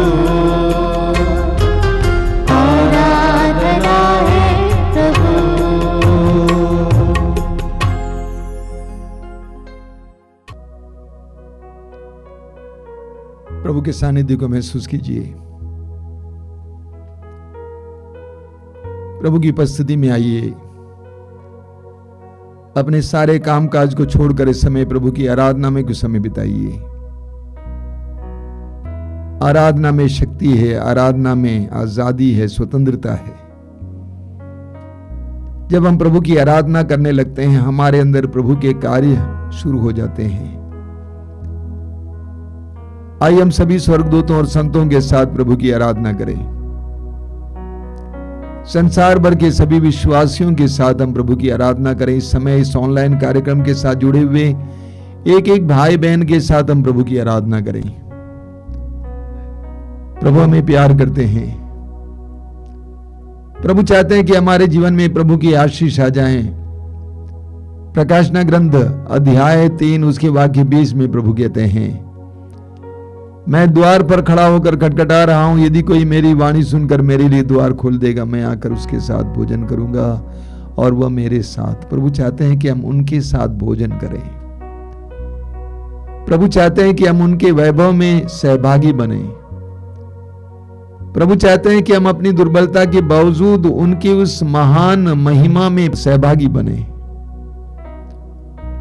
आराधना है प्रभु। प्रभु के सानिध्य को महसूस कीजिए। प्रभु की उपस्थिति में आइए। अपने सारे कामकाज को छोड़कर इस समय प्रभु की आराधना में कुछ समय बिताइए। आराधना में शक्ति है, आराधना में आजादी है, स्वतंत्रता है। जब हम प्रभु की आराधना करने लगते हैं, हमारे अंदर प्रभु के कार्य शुरू हो जाते हैं। आइए हम सभी स्वर्गदूतों और संतों के साथ प्रभु की आराधना करें। संसार भर के सभी विश्वासियों के साथ हम प्रभु की आराधना करें। इस समय इस ऑनलाइन कार्यक्रम के साथ जुड़े हुए एक एक भाई बहन के साथ हम प्रभु की आराधना करें। प्रभु हमें प्यार करते हैं। प्रभु चाहते हैं कि हमारे जीवन में प्रभु की आशीष आ जाए। प्रकाशना ग्रंथ अध्याय 3 उसके वाक्य 20 में प्रभु कहते हैं, मैं द्वार पर खड़ा होकर खटखटा रहा हूं, यदि कोई मेरी वाणी सुनकर मेरे लिए द्वार खोल देगा, मैं आकर उसके साथ भोजन करूंगा और वह मेरे साथ। प्रभु चाहते हैं कि हम उनके साथ भोजन करें। प्रभु चाहते हैं कि हम उनके वैभव में सहभागी बने। प्रभु चाहते हैं कि हम अपनी दुर्बलता के बावजूद उनकी उस महान महिमा में सहभागी बने।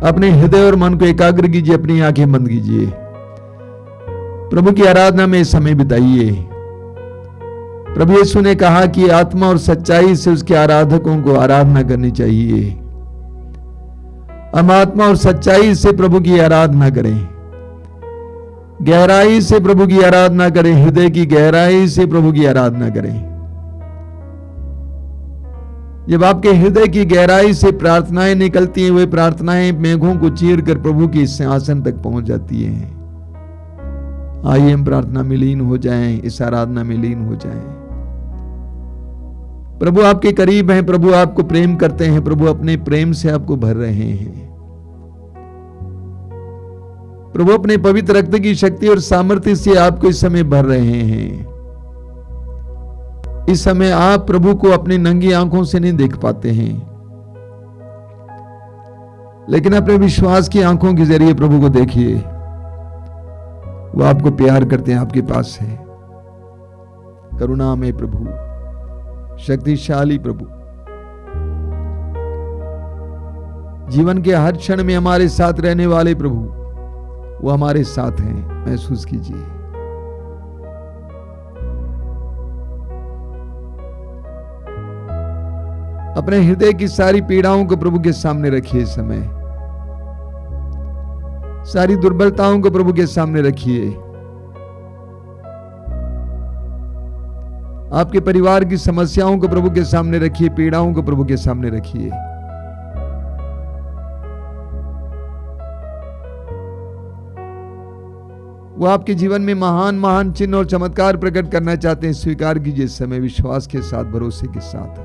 अपने हृदय और मन को एकाग्र कीजिए, अपनी आंखें बंद कीजिए, प्रभु की आराधना में समय बिताइए। प्रभु यीशु ने कहा कि आत्मा और सच्चाई से उसके आराधकों को आराधना करनी चाहिए। हम आत्मा और सच्चाई से प्रभु की आराधना करें, गहराई से प्रभु की आराधना करें, हृदय की गहराई से प्रभु की आराधना करें। जब आपके हृदय की गहराई से प्रार्थनाएं निकलती हैं, वे प्रार्थनाएं मेघों को चीर कर प्रभु के सिंहासन तक पहुंच जाती हैं। आइए हम प्रार्थना में लीन हो जाएं, इस आराधना में लीन हो जाएं। प्रभु आपके करीब हैं, प्रभु आपको प्रेम करते हैं, प्रभु अपने प्रेम से आपको भर रहे हैं। प्रभु अपने पवित्र रक्त की शक्ति और सामर्थ्य से आपको इस समय भर रहे हैं। इस समय आप प्रभु को अपनी नंगी आंखों से नहीं देख पाते हैं, लेकिन अपने विश्वास की आंखों के जरिए प्रभु को देखिए। वो आपको प्यार करते हैं, आपके पास है। करुणामय प्रभु, शक्तिशाली प्रभु, जीवन के हर क्षण में हमारे साथ रहने वाले प्रभु, वो हमारे साथ हैं। महसूस कीजिए। अपने हृदय की सारी पीड़ाओं को प्रभु के सामने रखिए। इस समय सारी दुर्बलताओं को प्रभु के सामने रखिए। आपके परिवार की समस्याओं को प्रभु के सामने रखिए, पीड़ाओं को प्रभु के सामने रखिए। वो आपके जीवन में महान महान चिन्ह और चमत्कार प्रकट करना चाहते हैं। स्वीकार कीजिए इस समय विश्वास के साथ, भरोसे के साथ।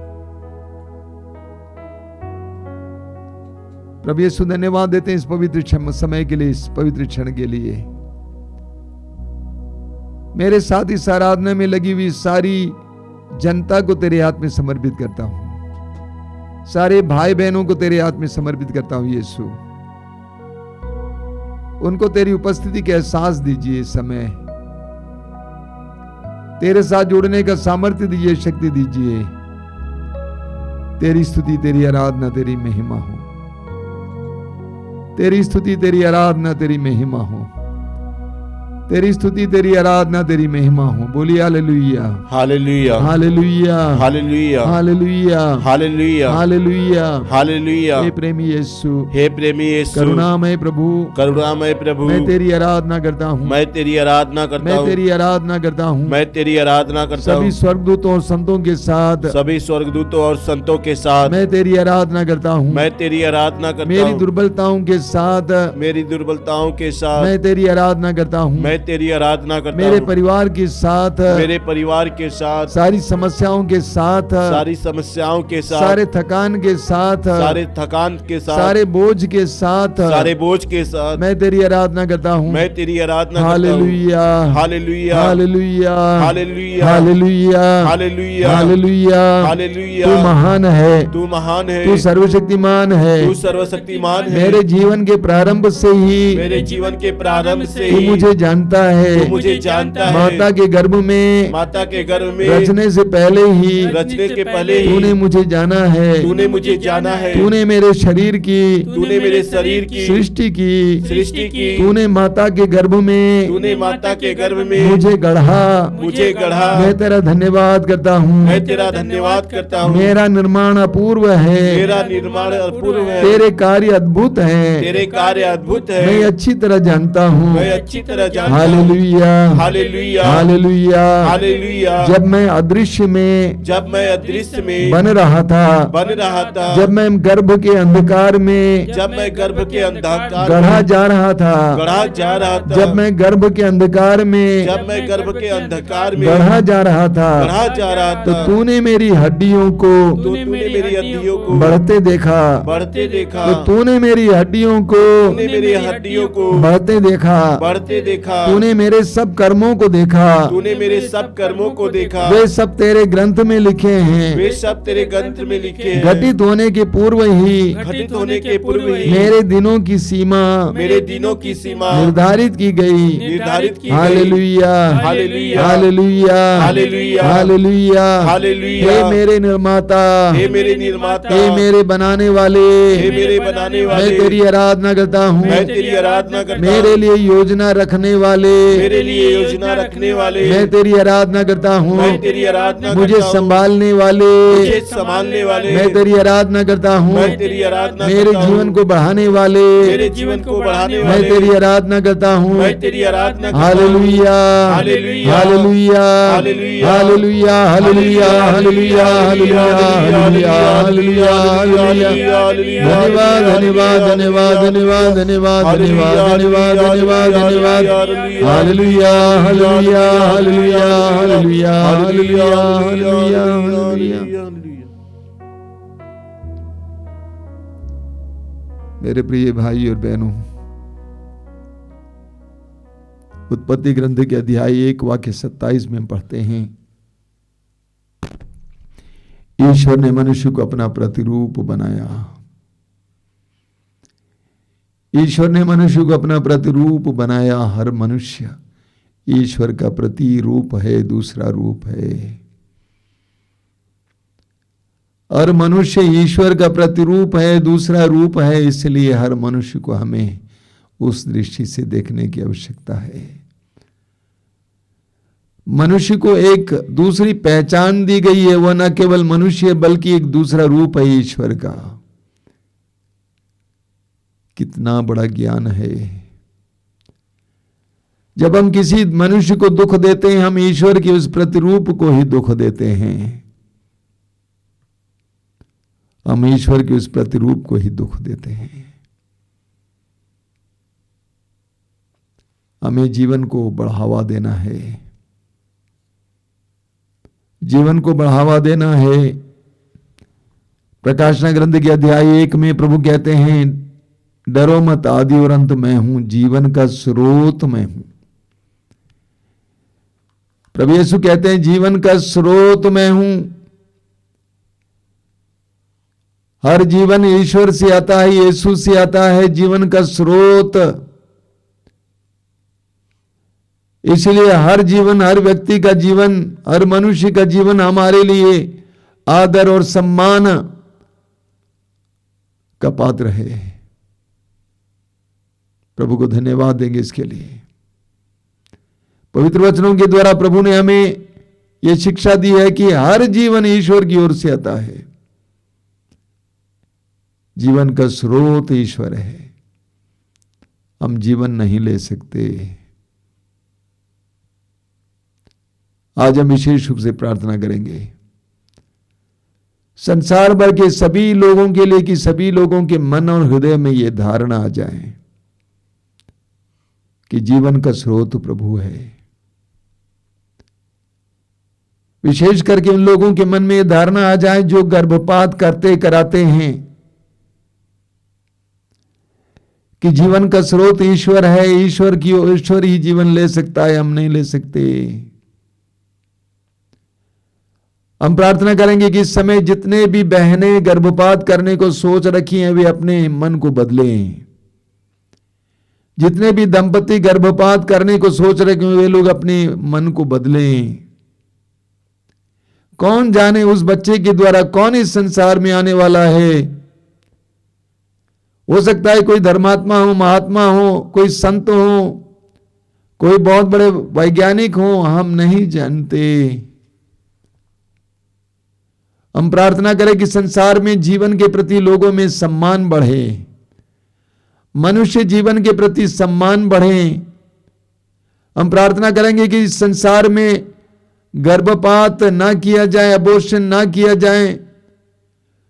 प्रभु यीशु धन्यवाद देते हैं इस पवित्र समय के लिए, इस पवित्र क्षण के लिए। मेरे साथ इस आराधना में लगी हुई सारी जनता को तेरे हाथ में समर्पित करता हूं। सारे भाई बहनों को तेरे हाथ में समर्पित करता हूं यीशु। उनको तेरी उपस्थिति का एहसास दीजिए इस समय। तेरे साथ जुड़ने का सामर्थ्य दीजिए, शक्ति दीजिए। तेरी स्तुति, तेरी आराधना, तेरी महिमा हो। तेरी स्तुति, तेरी आराधना, तेरी महिमा हो। तेरी स्तुति, तेरी आराधना, तेरी महिमा हो। बोलिए hallelujah, hallelujah, hallelujah, hallelujah, hallelujah, hallelujah, hallelujah, hallelujah. हे प्रेमी यीशु, हे प्रेमी यीशु, करुणामय प्रभु, करुणामय प्रभु, मैं तेरी आराधना करता हूँ, मैं तेरी आराधना करता मैं हूँ, तेरी आराधना करता हूँ, मैं तेरी आराधना करता हूँ। सभी स्वर्गदूतों और संतों के साथ, सभी स्वर्गदूतों और संतों के साथ मैं तेरी आराधना करता हूँ। मैं तेरी आराधना करता मेरी हूँ। दुर्बलताओं के साथ, मेरी दुर्बलताओं के साथ मैं तेरी आराधना करता हूँ। मैं तेरी आराधना करता मेरे हूँ। परिवार के साथ, मेरे परिवार के साथ, सारी समस्याओं के साथ, सारी समस्याओं के साथ, सारे थकान के साथ, सारे थकान के साथ, सारे बोझ के साथ, सारे बोझ के साथ मैं तेरी आराधना करता हूँ। मैं तेरी आराधना करता हूँ। Hallelujah, hallelujah, hallelujah, hallelujah, hallelujah, hallelujah, hallelujah. Hallelujah. तू महान है, तू महान है, तू सर्वशक्तिमान है, तू सर्वशक्तिमान है। मेरे जीवन के प्रारंभ से ही मेरे जीवन के प्रारंभ से तू ही मुझे जानता है। तू मुझे जानता है। माता के गर्भ में, माता के गर्भ में रचने से पहले ही रचने के पहले ही तूने मुझे जाना है। तूने मुझे जाना है। तूने मेरे शरीर की, तूने मेरे शरीर की सृष्टि की, सृष्टि की। तूने माता के गर्भ में तूने माता के गर्भ में मुझे गढ़ा। मुझे गढ़ा। मैं तेरा धन्यवाद करता हूँ। मैं तेरा धन्यवाद करता हूँ। मेरा निर्माण अपूर्व है, मेरा निर्माण अपूर्व है। तेरे कार्य अद्भुत हैं, तेरे कार्य अद्भुत है। मैं अच्छी तरह जानता हूँ। मैं अच्छी तरह जानता हूँ। Hallelujah, hallelujah, hallelujah, hallelujah. जब मैं अदृश्य में, जब मैं अदृश्य में बन रहा था, जब मैं गर्भ के अंधकार में, जब मैं गर्भ के अंधकार गढ़ा जा रहा था, गढ़ा जा रहा था, जब मैं गर्भ के अंधकार में, जब मैं गर्भ के अंधकार में गढ़ा जा रहा था, गढ़ा जा रहा तो था, तूने मेरी हड्डियों को तूने मेरी हड्डियों को बढ़ते देखा, बढ़ते देखा, तो तूने मेरी हड्डियों को तूने मेरी हड्डियों को बढ़ते देखा, बढ़ते देखा, तूने मेरे सब कर्मों को देखा, तूने मेरे सब कर्मों को देखा, वे सब तेरे ग्रंथ में लिखे हैं, वे सब तेरे ग्रंथ में लिखे हैं। घटित होने के पूर्व ही, घटित होने के पूर्व ही मेरे दिनों की सीमा मेरे दिनों की सीमा निर्धारित की गई। निर्धारित की गई। Hallelujah, hallelujah, hallelujah, hallelujah, hallelujah, hallelujah. हे मेरे निर्माता, हे मेरे निर्माता, हे मेरे बनाने वाले, हे मेरे बनाने वाले, मैं तेरी आराधना करता हूँ। मैं तेरी आराधना करता हूँ। मेरे लिए योजना रखने वाले, मेरे लिए योजना रखने वाले, मैं तेरी आराधना करता हूँ। मैं तेरी आराधना मुझे करता हूँ। संभालने वाले, मुझे संभालने वाले, मैं तेरी आराधना करता हूँ। मैं तेरी आराधना मेरे करता हूँ। जीवन को बढ़ाने वाले, मेरे जीवन को बढ़ाने मैं वाले, तेरी आराधना करता हूँ। मैं तेरी आराधना करता हूँ। Hallelujah, hallelujah, hallelujah, hallelujah, hallelujah, hallelujah, hallelujah, hallelujah, hallelujah, hallelujah, hallelujah. धन्यवाद, धन्यवाद, धन्यवाद, धन्यवाद, धन्यवाद, धन्यवाद, धन्यवाद, धन्यवाद, धन्यवाद। Hallelujah, hallelujah, hallelujah, hallelujah, hallelujah, hallelujah, hallelujah. मेरे प्रिय भाई और बहनों, उत्पत्ति ग्रंथ के अध्याय 1 वाक्य 27 में पढ़ते हैं, ईश्वर ने मनुष्य को अपना प्रतिरूप बनाया। ईश्वर ने मनुष्य को अपना प्रतिरूप बनाया। हर मनुष्य ईश्वर का प्रतिरूप है, दूसरा रूप है। हर मनुष्य ईश्वर का प्रतिरूप है, दूसरा रूप है। इसलिए हर मनुष्य को हमें उस दृष्टि से देखने की आवश्यकता है। मनुष्य को एक दूसरी पहचान दी गई है। वह न केवल मनुष्य बल्कि एक दूसरा रूप है ईश्वर का। कितना बड़ा ज्ञान है। जब हम किसी मनुष्य को दुख देते हैं, हम ईश्वर के उस प्रतिरूप को ही दुख देते हैं। हम ईश्वर के उस प्रतिरूप को ही दुख देते हैं। हमें जीवन को बढ़ावा देना है, जीवन को बढ़ावा देना है। प्रकाशना ग्रंथ के अध्याय 1 में प्रभु कहते हैं, डरो मत, आदि और अंत मैं हूं, जीवन का स्रोत मैं हूं। प्रभु यीशु कहते हैं, जीवन का स्रोत मैं हूं। हर जीवन ईश्वर से आता है, यीशु से आता है, जीवन का स्रोत। इसलिए हर जीवन, हर व्यक्ति का जीवन, हर मनुष्य का जीवन हमारे लिए आदर और सम्मान का पात्र है। प्रभु को धन्यवाद देंगे इसके लिए। पवित्र वचनों के द्वारा प्रभु ने हमें यह शिक्षा दी है कि हर जीवन ईश्वर की ओर से आता है। जीवन का स्रोत ईश्वर है, हम जीवन नहीं ले सकते। आज हम विशेष रूप से प्रार्थना करेंगे संसार भर के सभी लोगों के लिए कि सभी लोगों के मन और हृदय में यह धारणा आ जाए कि जीवन का स्रोत प्रभु है। विशेष करके उन लोगों के मन में यह धारणा आ जाए जो गर्भपात करते कराते हैं कि जीवन का स्रोत ईश्वर है, ईश्वर ही जीवन ले सकता है, हम नहीं ले सकते। हम प्रार्थना करेंगे कि इस समय जितने भी बहनें गर्भपात करने को सोच रखी हैं वे अपने मन को बदलें। जितने भी दंपति गर्भपात करने को सोच रहे हैं वे लोग अपने मन को बदलें। कौन जाने उस बच्चे के द्वारा कौन इस संसार में आने वाला है। हो सकता है कोई धर्मात्मा हो, महात्मा हो, कोई संत हो, कोई बहुत बड़े वैज्ञानिक हो, हम नहीं जानते। हम प्रार्थना करें कि संसार में जीवन के प्रति लोगों में सम्मान बढ़े, मनुष्य जीवन के प्रति सम्मान बढ़े। हम प्रार्थना करेंगे कि इस संसार में गर्भपात ना किया जाए, अबॉर्शन ना किया जाए,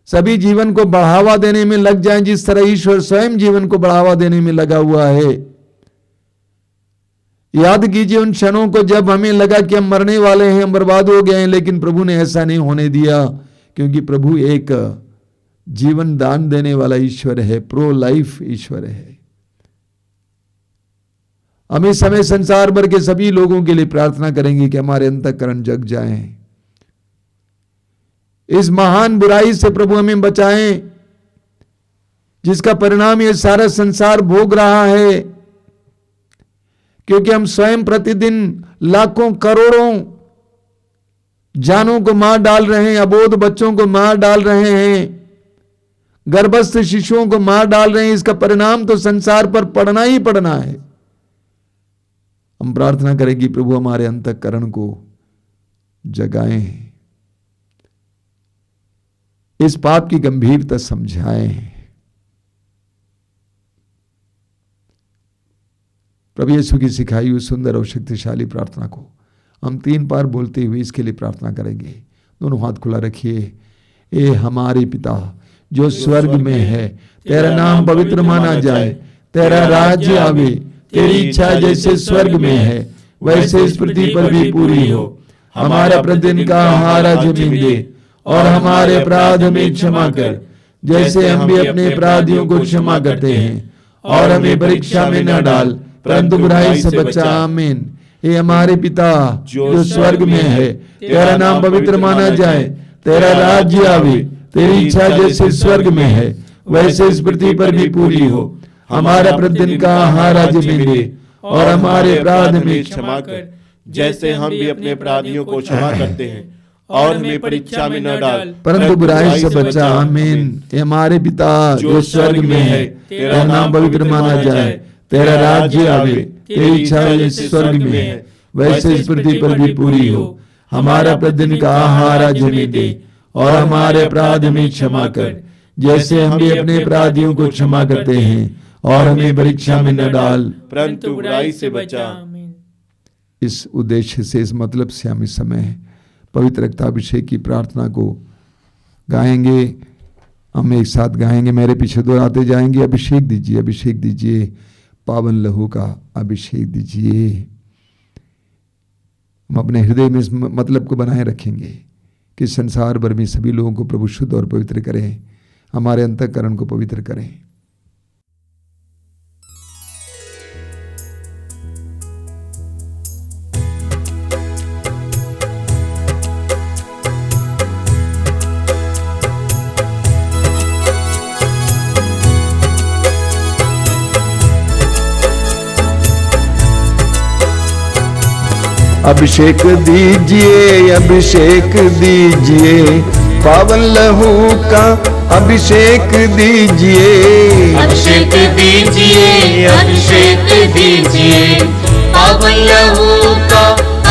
सभी जीवन को बढ़ावा देने में लग जाएं जिस तरह ईश्वर स्वयं जीवन को बढ़ावा देने में लगा हुआ है। याद कीजिए उन क्षणों को जब हमें लगा कि हम मरने वाले हैं, हम बर्बाद हो गए हैं, लेकिन प्रभु ने ऐसा नहीं होने दिया, क्योंकि प्रभु एक जीवन दान देने वाला ईश्वर है, प्रो लाइफ ईश्वर है। हम इस समय संसार भर के सभी लोगों के लिए प्रार्थना करेंगे कि हमारे अंतःकरण जग जाएं, इस महान बुराई से प्रभु हमें बचाएं जिसका परिणाम ये सारा संसार भोग रहा है, क्योंकि हम स्वयं प्रतिदिन लाखों करोड़ों जानों को मार डाल रहे हैं, अबोध बच्चों को मार डाल रहे हैं, गर्भस्थ शिशुओं को मार डाल रहे हैं। इसका परिणाम तो संसार पर पड़ना ही पड़ना है। हम प्रार्थना करेंगे प्रभु हमारे अंतःकरण को जगाएं, इस पाप की गंभीरता समझाएं। प्रभु यीशु की सिखाई हुई सुंदर और शक्तिशाली प्रार्थना को हम 3 बार बोलते हुए इसके लिए प्रार्थना करेंगे। दोनों हाथ खुला रखिए। ए हमारे पिता जो स्वर्ग में है, तेरा नाम पवित्र माना जाए, तेरा राज्य आवे, तेरी इच्छा जैसे स्वर्ग में है वैसे इस पृथ्वी पर भी पूरी हो। हमारा प्रतिदिन का आहार आज हमें दे, और हमारे अपराध हमें क्षमा कर जैसे हम भी अपने अपराधियों को क्षमा करते हैं, और हमें परीक्षा में न डाल परंतु बुराई से बचा। आमीन। हे हमारे पिता जो स्वर्ग में है, तेरा नाम पवित्र माना जाए, तेरा राज्य आवे, तेरी इच्छा जैसे स्वर्ग में है वैसे इस पृथ्वी पर भी पूरी हो। हमारा प्रतिदिन का आहार आज हमें दे, और हमारे अपराध हमें क्षमा कर जैसे हम भी अपने अपराधियों को क्षमा करते हैं, और हमें परीक्षा में न डाल परंतु बुराई से बचा। आमीन। हे हमारे पिता जो स्वर्ग में है, तेरा नाम पवित्र माना जाए, तेरा राज्य आवे, तेरी इच्छा जैसे स्वर्ग में है वैसे इस पृथ्वी पर भी पूरी हो। हमारा प्रतिदिन का आहार आज हमें दे, और हमारे अपराध हमें क्षमा कर जैसे हम भी अपने अपराधियों को क्षमा करते हैं, और हमें परीक्षा में न डाल परंतु बुराई से बचा। इस उद्देश्य से, इस मतलब से हम इस समय पवित्र रक्ताभिषेक की प्रार्थना को गाएंगे। हम एक साथ गाएंगे, मेरे पीछे दोहराते जाएंगे। अभिषेक दीजिए, अभिषेक दीजिए, पावन लहू का अभिषेक दीजिए। हम अपने हृदय में इस मतलब को बनाए रखेंगे कि संसार भर में सभी लोगों को प्रभु शुद्ध और पवित्र करें, हमारे अंतःकरण को पवित्र करें। अभिषेक दीजिए, अभिषेक दीजिए, पावन लहू का अभिषेक दीजिए। अभिषेक दीजिए, अभिषेक दीजिए, पावन लहू का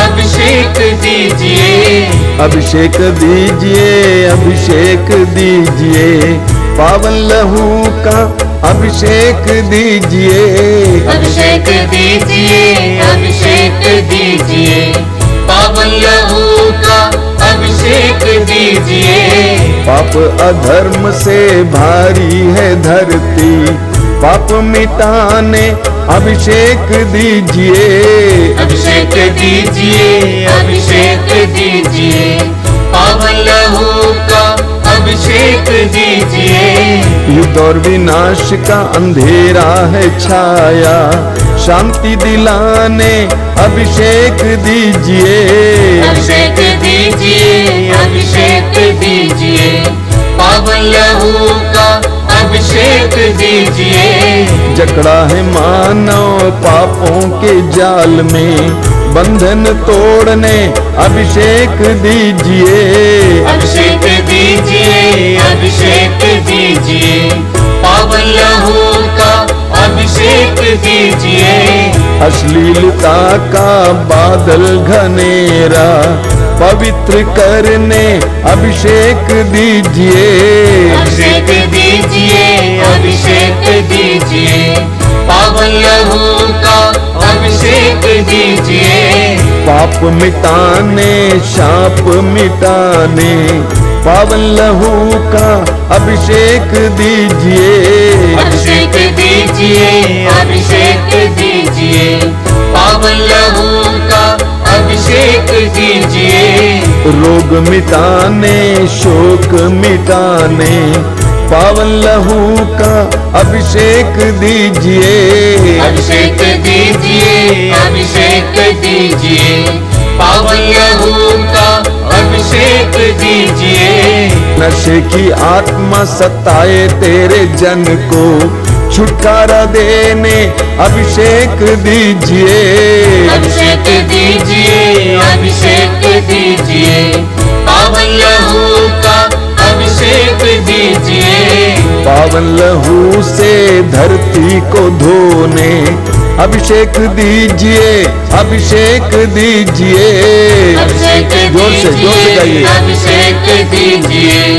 अभिषेक दीजिए। अभिषेक दीजिए, अभिषेक दीजिए, पावन लहू का अभिषेक दीजिए। अभिषेक दीजिए, अभिषेक दीजिए, पावन लहू का अभिषेक दीजिए। पाप अधर्म से भारी है धरती, पाप मिटाने अभिषेक दीजिए। अभिषेक दीजिए, अभिषेक दीजिए, पावन लहू का अभिषेक दीजिए। युद्ध और विनाश का अंधेरा है छाया, शांति दिलाने अभिषेक दीजिए। अभिषेक दीजिए, अभिषेक दीजिए, पावन लहू का अभिषेक दीजिए। जकड़ा है मानव पापों के जाल में, बंधन तोड़ने अभिषेक दीजिए। अभिषेक दीजिए, अभिषेक दीजिए, पावन लहू का अभिषेक दीजिए। अश्लीलता का बादल घनेरा पवित्र करने अभिषेक दीजिए। अभिषेक दीजिए, अभिषेक दीजिए, पावन लहू का अभिषेक दीजिए। पाप मिटाने शाप मिटाने पावन लहू का अभिषेक दीजिए। अभिषेक दीजिए, अभिषेक दीजिए, पावन लहू का अभिषेक दीजिए। रोग मिटाने शोक मिटाने पावन लहू का अभिषेक दीजिए। अभिषेक दीजिए, अभिषेक दीजिए, पावन लहू का अभिषेक दीजिए। नशे की आत्मा सताए तेरे जन को, छुटकारा देने अभिषेक दीजिए। अभिषेक दीजिए, अभिषेक दीजिए, पावन लहू का अभिषेक दीजिए। पावन लहू से धरती को धोने अभिषेक दीजिए, अभिषेक दीजिए। अभिषेक जोर से गाइए। अभिषेक दीजिए,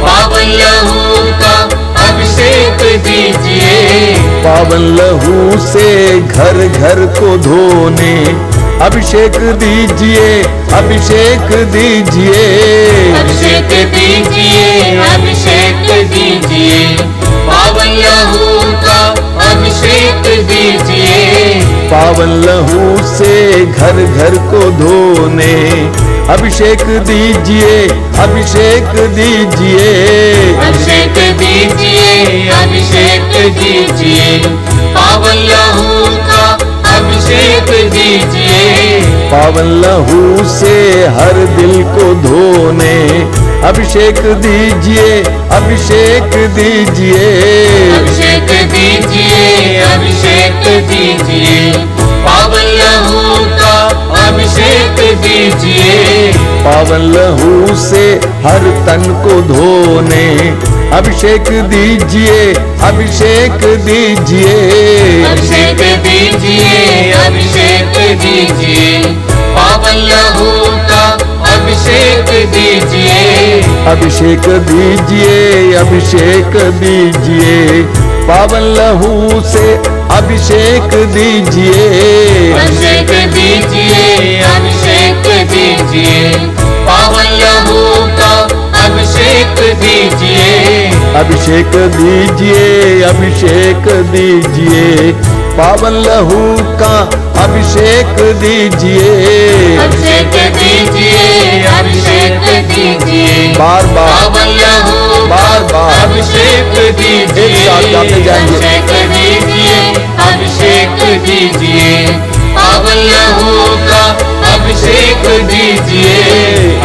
पावन लहू का अभिषेक दीजिए। पावन लहू से घर घर को धोने अभिषेक दीजिए, अभिषेक दीजिए। अभिषेक दीजिए, अभिषेक दीजिए, पावन लहू का अभिषेक दीजिए। पावन लहू से घर घर को धोने अभिषेक दीजिए, अभिषेक दीजिए। अभिषेक दीजिए, अभिषेक दीजिए, पावन लहू का अभिषेक दीजिए। पावन लहू से हर दिल को धोने अभिषेक दीजिए, अभिषेक दीजिए। अभिषेक दीजिए, अभिषेक दीजिए, पावन लहू का अभिषेक दीजिए। पावन लहू से हर तन को धोने अभिषेक दीजिए, अभिषेक दीजिए। अभिषेक दीजिए, अभिषेक दीजिए, पावन लहू का अभिषेक दीजिए। अभिषेक दीजिए, अभिषेक दीजिए, पावन लहू से अभिषेक दीजिए। अभिषेक दीजिए, अभिषेक दीजिए, पावन लहू का अभिषेक दीजिए। अभिषेक दीजिए, अभिषेक दीजिए, पावन लहू का अभिषेक दीजिए, अभिषेक दीजिए, अभिषेक दीजिए, बार बार पावन लहू बार बार अभिषेक दीजिए, एक साथ गाते जाएंगे। अभिषेक दीजिए, अभिषेक दीजिए, पावन लहू का अभिषेक दीजिए,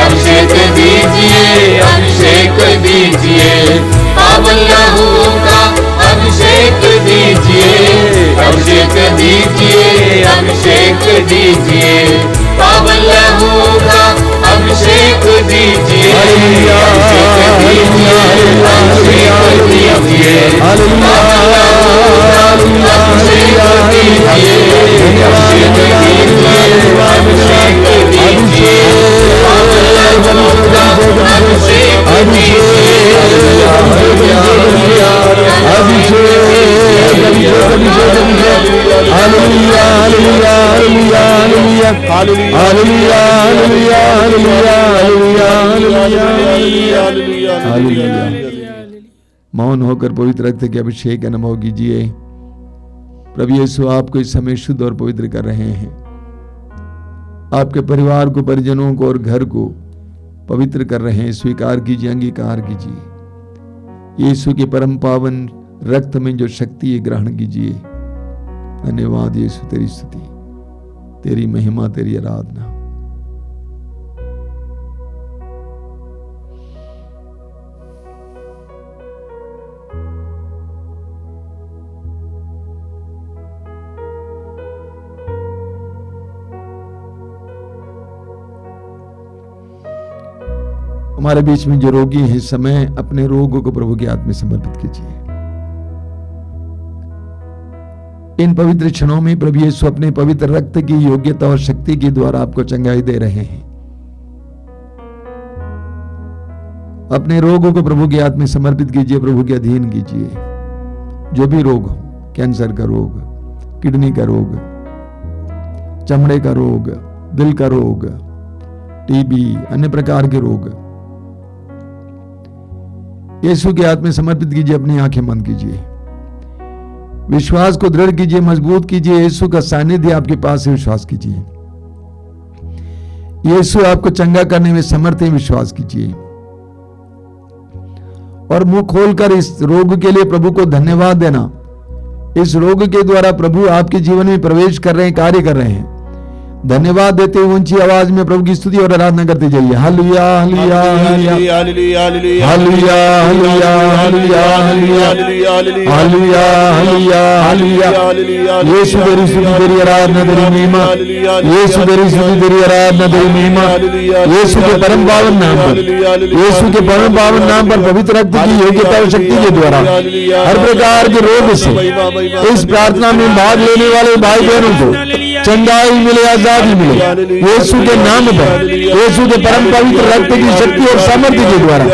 अभिषेक दीजिए, अभिषेक दीजिए, पावन लहू का अभिषेक दीजिए, अभिषेक दीजिए, अभिषेक दीजिए, पावन लहू का अभिषेक दीजिए, अभिषेक दीजिए, अभिषेक दीजिए, पावन लहू का अभिषेक दीजिए, अभिषेक दीजिए, अभिषेक दीजिए, पावन लहू का अभिषेक मौन होकर पवित्र रक्त के अभिषेक का अनुभव कीजिए। प्रभु यीशु आपको इस समय शुद्ध और पवित्र कर रहे हैं। आपके परिवार को, परिजनों को और घर को पवित्र कर रहे हैं। स्वीकार कीजिए, अंगीकार कीजिए। यीशु के परम पावन रक्त में जो शक्ति है ग्रहण कीजिए। धन्यवाद यीशु, तेरी स्तुति, तेरी महिमा, तेरी आराधना। हमारे बीच में जो रोगी हैं, इस समय अपने रोगों को प्रभु के हाथ में समर्पित कीजिए। इन पवित्र क्षणों में प्रभु यीशु अपने पवित्र रक्त की योग्यता और शक्ति के द्वारा आपको चंगाई दे रहे हैं। अपने रोगों को प्रभु के हाथ में समर्पित कीजिए, प्रभु के अधीन कीजिए। जो भी रोग हो, कैंसर का रोग, किडनी का रोग, चमड़े का रोग, दिल का रोग, टीबी, अन्य प्रकार के रोग, यीशु के हाथ में समर्पित कीजिए। अपनी आंखें बंद कीजिए, विश्वास को दृढ़ कीजिए, मजबूत कीजिए। यीशु का सानिध्य आपके पास है, विश्वास कीजिए। यीशु आपको चंगा करने में समर्थ है, विश्वास कीजिए। और मुंह खोलकर इस रोग के लिए प्रभु को धन्यवाद देना। इस रोग के द्वारा प्रभु आपके जीवन में प्रवेश कर रहे हैं, कार्य कर रहे हैं। धन्यवाद देते हुए ऊंची आवाज में प्रभु की स्तुति और आराधना करते जाइए। Hallelujah, hallelujah, hallelujah, hallelujah, hallelujah, hallelujah, hallelujah, hallelujah, hallelujah. यीशु तेरी स्तुति, तेरी आराधना, तेरी महिमा। यीशु तेरी स्तुति, तेरी आराधना, तेरी महिमा। यीशु के परम पावन नाम पर, यीशु के परम पावन नाम पर पवित्र रक्त की योग्यता और शक्ति के द्वारा हर प्रकार के रोग से इस प्रार्थना में भाग लेने वाले भाई बहनों को चंगाई मिले, आजादी मिले। यीशु के नाम पर, यीशु के परम पवित्र रक्त की शक्ति और सामर्थ्य के द्वारा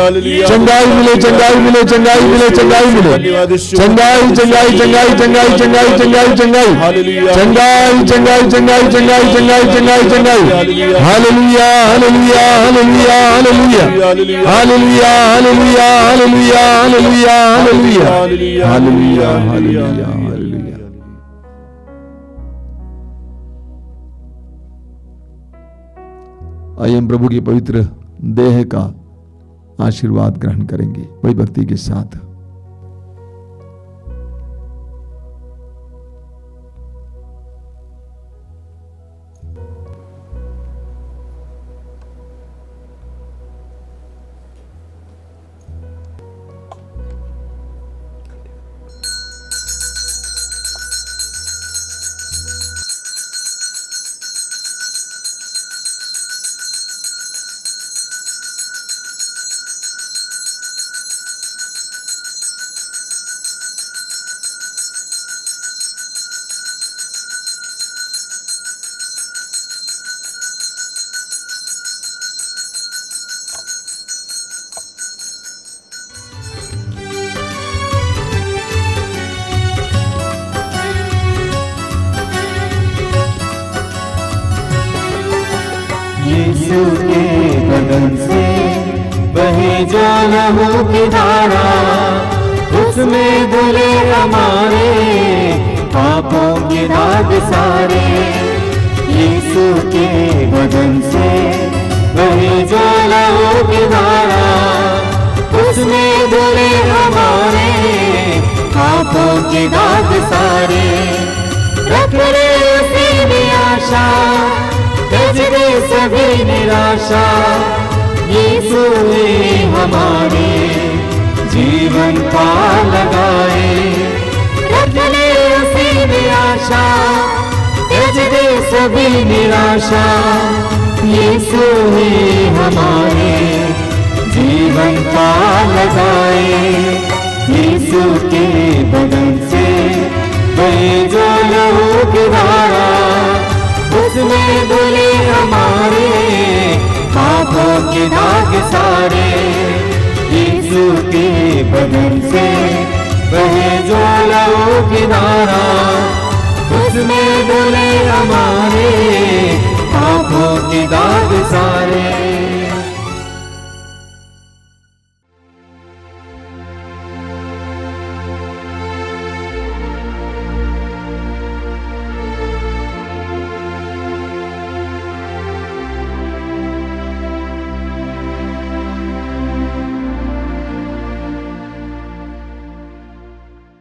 चंगाई मिले, चंगाई मिले, चंगाई मिले, चंगाई मिले। चंगाई, चंगाई, चंगाई, चंगाई, चंगाई, चंगाई, चंगाई, चंगाई, चंगाई, चंगाई, चंगाई, चंगाई, चंगाई, चंगाई। Hallelujah, hallelujah, hallelujah, hallelujah, hallelujah, hallelujah, hallelujah, hallelujah, hallelujah, hallelujah, hallelujah. आइए हम प्रभु के पवित्र देह का आशीर्वाद ग्रहण करेंगे बड़ी भक्ति के साथ। यीशु के बदन से बहे जो लहू की धारा, उसमें धुले हमारे पापों दाग सारे, यीशु के बदन से वही ज्वालाओं की धारा, उसमें धुले हमारे पापों के दाग सारे। रख ले उसी में आशा, त्यज दे सभी निराशा, यीशु ने हमारे जीवन पार लगाए। रख ले उसी में आशा, त्यज दे सभी निराशा, यीशु ने हमारे जीवन पार लगाए। यीशु के बदन से वही जो लहू की धारा, उसमें धुले हमारे पापों के दाग सारे। यीशु के बदन से वही जो लहू की धारा, उसमें धुले हमारे